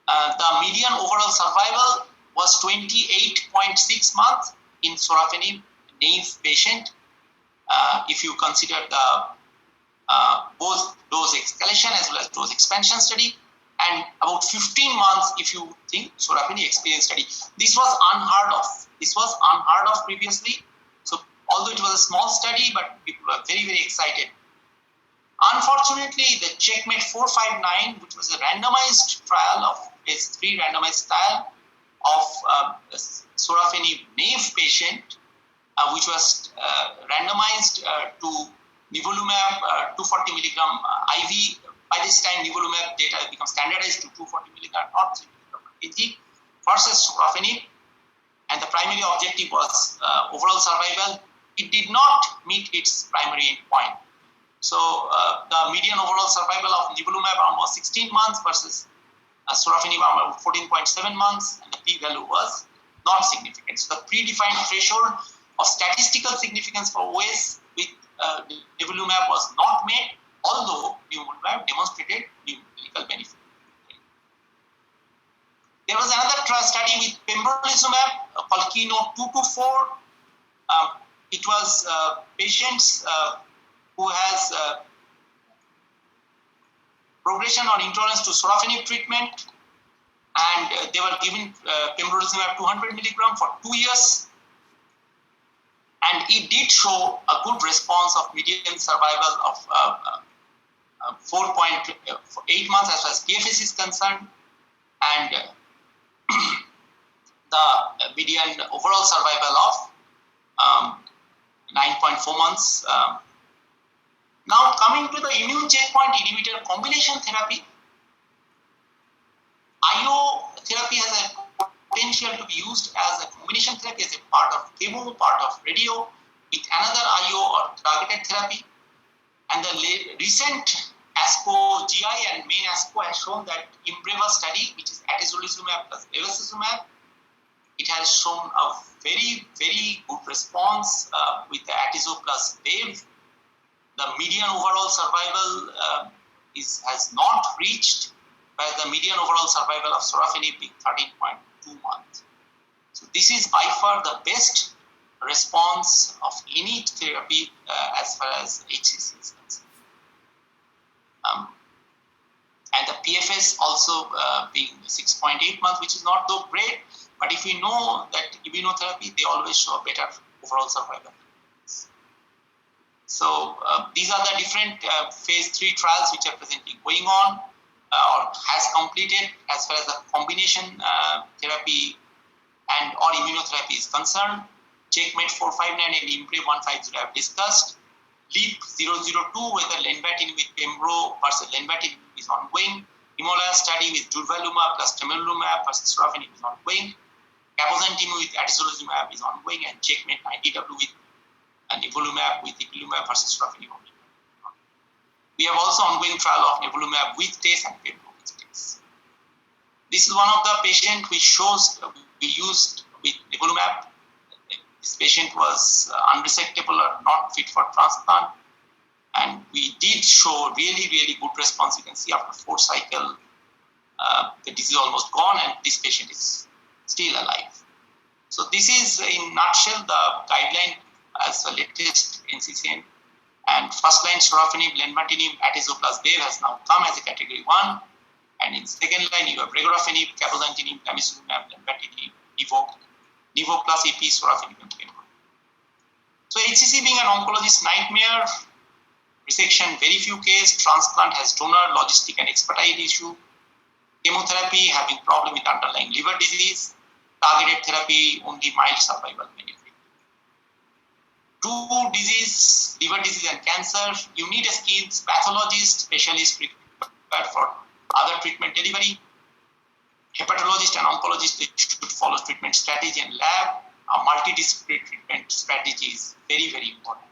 The median overall survival was 28.6 months in sorafenib naive patient. If you consider the both dose escalation as well as dose expansion study, and about 15 months if you think sorafenib experience study. This was unheard of. This was unheard of previously. So although it was a small study, but people were very, very excited. Unfortunately, the Checkmate 459, which was a randomized trial of phase 3 randomized trial of sorafenib naive patient, which was randomized to nivolumab 240 milligram IV. By this time, nivolumab data has become standardized to 240 milligram, not 3 milligram per kg, versus sorafenib. And the primary objective was overall survival. It did not meet its primary endpoint. So the median overall survival of nivolumab arm was 16 months versus sorafenib arm was 14.7 months, and the p-value was not significant. So the predefined threshold of statistical significance for OS with nivolumab was not met, although nivolumab demonstrated clinical benefit. There was another study with pembrolizumab called Keynote 224. It was patients who has progression on intolerance to sorafenib treatment, and they were given pembrolizumab 200 milligram for 2 years, and it did show a good response of median survival of 4.8 months as far as PFS is concerned, and the median overall survival of 9.4 months. Now coming to the immune checkpoint inhibitor combination therapy, IO therapy has a potential to be used as a combination therapy, as a part of chemo, part of radio, with another IO or targeted therapy. And the recent ASCO GI and main ASCO has shown that IMBREVA study, which is atezolizumab plus bevacizumab, it has shown a very, very good response with the atezo plus bev. The median overall survival has not reached, where the median overall survival of sorafenib being 13.2 months. So this is by far the best response of any therapy as far as HCC is concerned. And the PFS also being 6.8 months, which is not so great, but if we know that immunotherapy, they always show a better overall survival. So these are the different phase 3 trials which are presently going on or has completed as far as the combination therapy and or immunotherapy is concerned. Checkmate 459 and IMBRE150 have discussed. LEAP 002, whether lenvatinib with pembro versus lenvatinib is ongoing. Himalaya study with durvalumab plus temozolomab versus sorafenib is ongoing. Cabozantinib with atezolizumab is ongoing, and Checkmate 90W with nivolumab with ipilimumab versus sorafenib. We have also ongoing trial of nivolumab with TACE and pembro with TACE. This is one of the patient which shows we used with nivolumab. This patient was unresectable or not fit for transplant, and we did show really, really good response. You can see after 4 cycles, the disease almost gone, and this patient is still alive. So this is in nutshell the guideline as the latest NCCN. And first line sorafenib, lenvatinib, atezo plus bev has now come as a category 1. And in second line you have regorafenib, cabozantinib, ramucirumab, lenvatinib, nivo plus AP, sorafenib and pembro. So HCC being an oncologist nightmare, resection very few case, transplant has donor, logistic and expedite issue, chemotherapy having problem with underlying liver disease, targeted therapy only mild survival benefit. 2 disease, liver disease and cancer, you need a skilled pathologist, specialist required for other treatment delivery. Hepatologist and oncologist, they should follow treatment strategy and lab. A multidisciplinary treatment strategy is very, very important.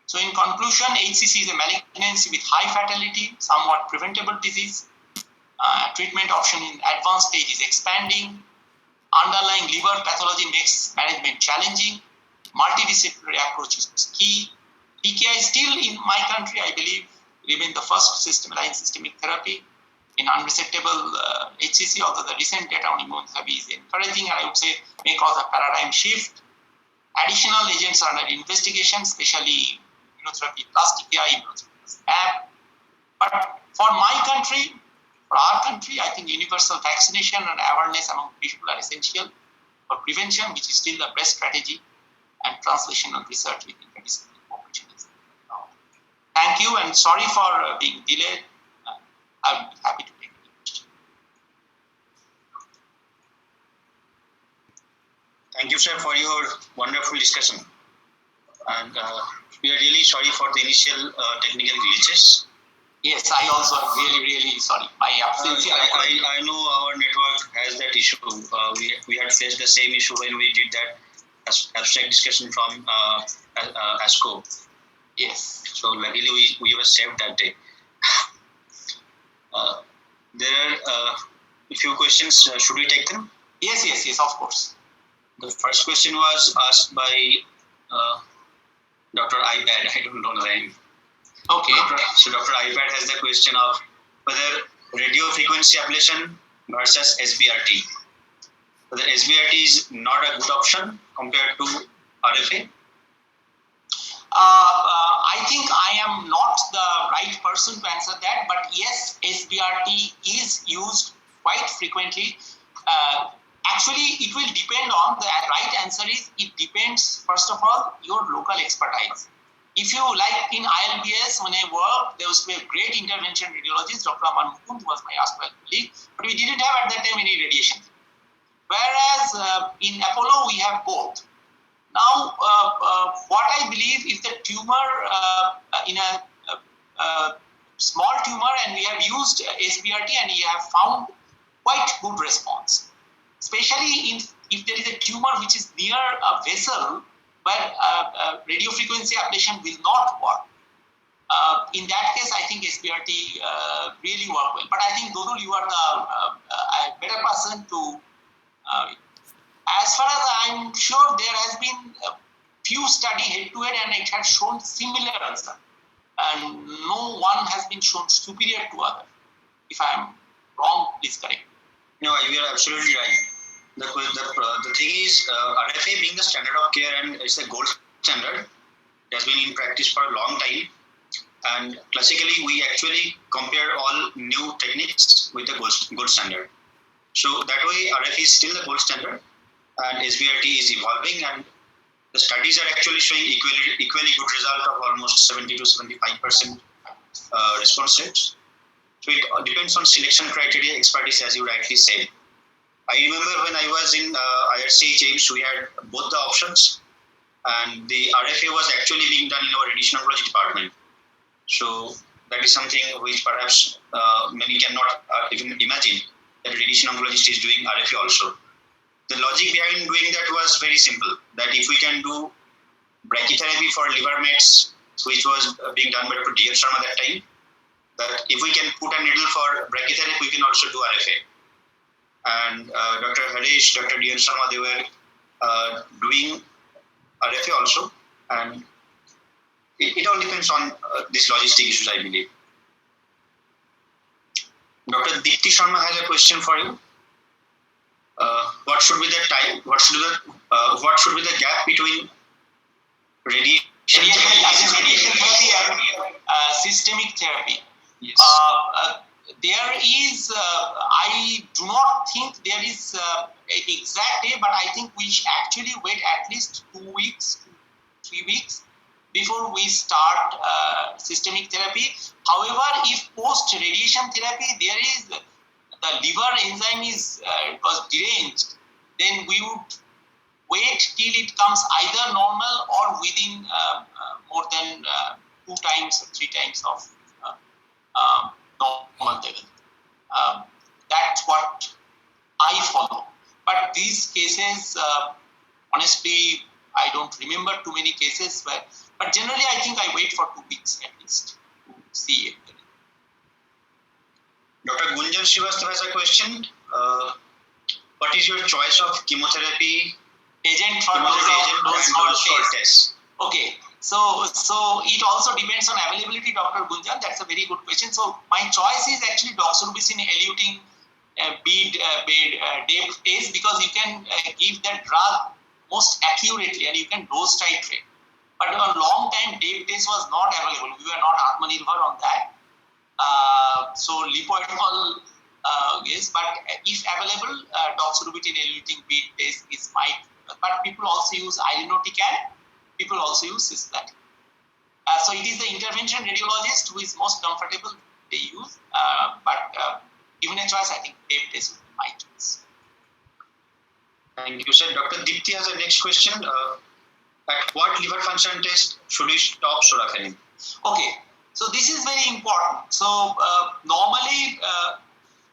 So in conclusion, HCC is a malignancy with high fatality, somewhat preventable disease. Treatment option in advanced stage is expanding. Underlying liver pathology makes management challenging. Multidisciplinary approach is key. TKI still in my country, I believe, remain the first line systemic therapy in unresectable HCC, although the recent data on immunotherapy is encouraging, and I would say may cause a paradigm shift. Additional agents are under investigation, especially immunotherapy plus TKI, immunotherapy plus MAB. But for my country, for our country, I think universal vaccination and awareness among people are essential for prevention, which is still the best strategy, and translational research with interdisciplinary cooperation is now. Thank you, and sorry for being delayed. I would be happy to take any question. Thank you, sir, for your wonderful discussion. And we are really sorry for the initial technical glitches. Yes, I also am really, really sorry. My absence. I know our network has that issue. We had faced the same issue when we did that abstract discussion from ASCO. Yes. So luckily we were saved that day. There are a few questions. Should we take them? Yes, of course. The first question was asked by Dr. iPad. I don't know the name. Okay. So Dr. iPad has the question of whether radio frequency ablation versus SBRT. Whether SBRT is not a good option compared to RFA. I think I am not the right person to answer that, but yes, SBRT is used quite frequently. Actually, it will depend on the right answer is it depends, first of all, your local expertise. If you like in ILBS, when I worked, there was a great intervention radiologist, Dr. Aman Mukund, who was my erstwhile colleague, but we didn't have at that time any radiation. Whereas in Apollo, we have both. Now, what I believe is the tumor in a small tumor, and we have used SBRT and we have found quite good response. Especially if there is a tumor which is near a vessel where radiofrequency ablation will not work. In that case, I think SBRT really work well. But I think, Dodul, you are the better person to... as far as I'm sure, there has been a few studies head-to-head and it has shown similar answer. And no one has been shown superior to other. If I am wrong, please correct me. No, you are absolutely right. The thing is, RFA being the standard of care and it's the gold standard, it has been in practice for a long time. And classically, we actually compare all new techniques with the gold standard. So that way, RFA is still the gold standard and SBRT is evolving, and the studies are actually showing equally good result of almost 70 to 75% response rates. So it depends on selection criteria, expertise, as you rightly said. I remember when I was in IRC James, we had both the options, and the RFA was actually being done in our radiation oncology department. So that is something which perhaps many cannot even imagine, that radiation oncologist is doing RFA also. The logic behind doing that was very simple, that if we can do brachytherapy for liver mets, which was being done by Dr. D.F. Sharma at that time, that if we can put a needle for brachytherapy, we can also do RFA. And Dr. Harish, Dr. D.F. Sharma, they were doing RFA also. And it all depends on these logistic issues, I believe. Dr. Deepti Sharma has a question for you. What should be the time? What should be the gap between radiation therapy and systemic therapy? Yes. There is, I do not think there is an exact day, but I think we should actually wait at least 2 weeks, 3 weeks before we start systemic therapy. However, if post radiation therapy there is the liver enzyme was deranged, then we would wait till it comes either normal or within more than 2 times or 3 times of normal level. That's what I follow. But these cases, honestly, I don't remember too many cases where. But generally, I think I wait for 2 weeks at least to see it. Dr. Gunjan Srivastava has a question. What is your choice of chemotherapy agent for dose for tests? Okay, so it also depends on availability, Dr. Gunjan. That's a very good question. So my choice is actually doxorubicin eluting bead DAPE test, because you can give that drug most accurately and you can dose titrate. But for a long time, DAPE test was not available. We were not Atmanirbhar on that. So lipoidol is, but if available, doxorubicin eluting bead test is my. But people also use irinotecan. People also use cisplatin. So it is the intervention radiologist who is most comfortable they use. But given a choice, I think DAPE test would be my choice. Thank you, sir. Dr. Dipti has the next question. At what liver function test should we stop sorafenib? Okay, so this is very important. So normally,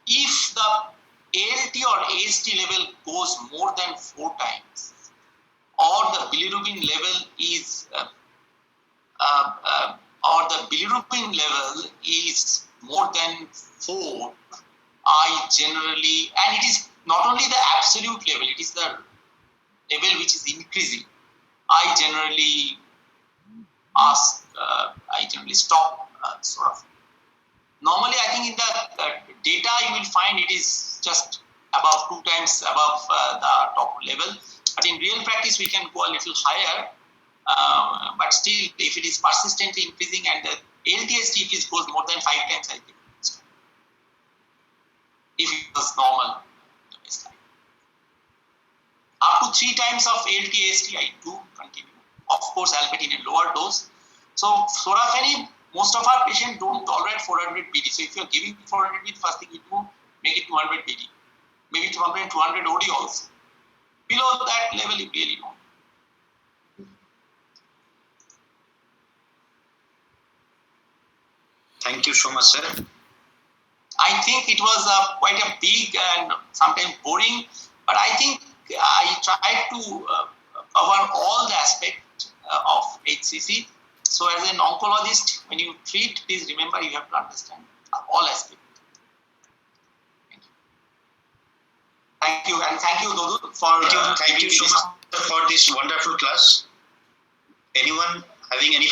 if the ALT or AST level goes more than 4 times, or the bilirubin level is more than 4, I generally, and it is not only the absolute level, it is the level which is increasing. I generally stop Normally, I think in the data you will find it is just above 2 times above the top level. But in real practice, we can go a little higher. But still, if it is persistently increasing and the ALT-AST if it goes more than 5 times, I think it's if it was normal. Up to 3 times of ALT-AST, I do continue. Of course, albeit in a lower dose. So, sorafenib, most of our patients don't tolerate 400 BD. So, if you're giving 400 BD, first thing you do, make it 200 BD. Maybe 200 OD also. Below that level, you really don't. Thank you so much, sir. I think it was quite a big and sometimes boring, but I think I tried to cover all the aspects of HCC. So as an oncologist, when you treat, please remember you have to understand all aspects. Thank you, and thank you, Dodu, for thank you so much for this wonderful class. Anyone having any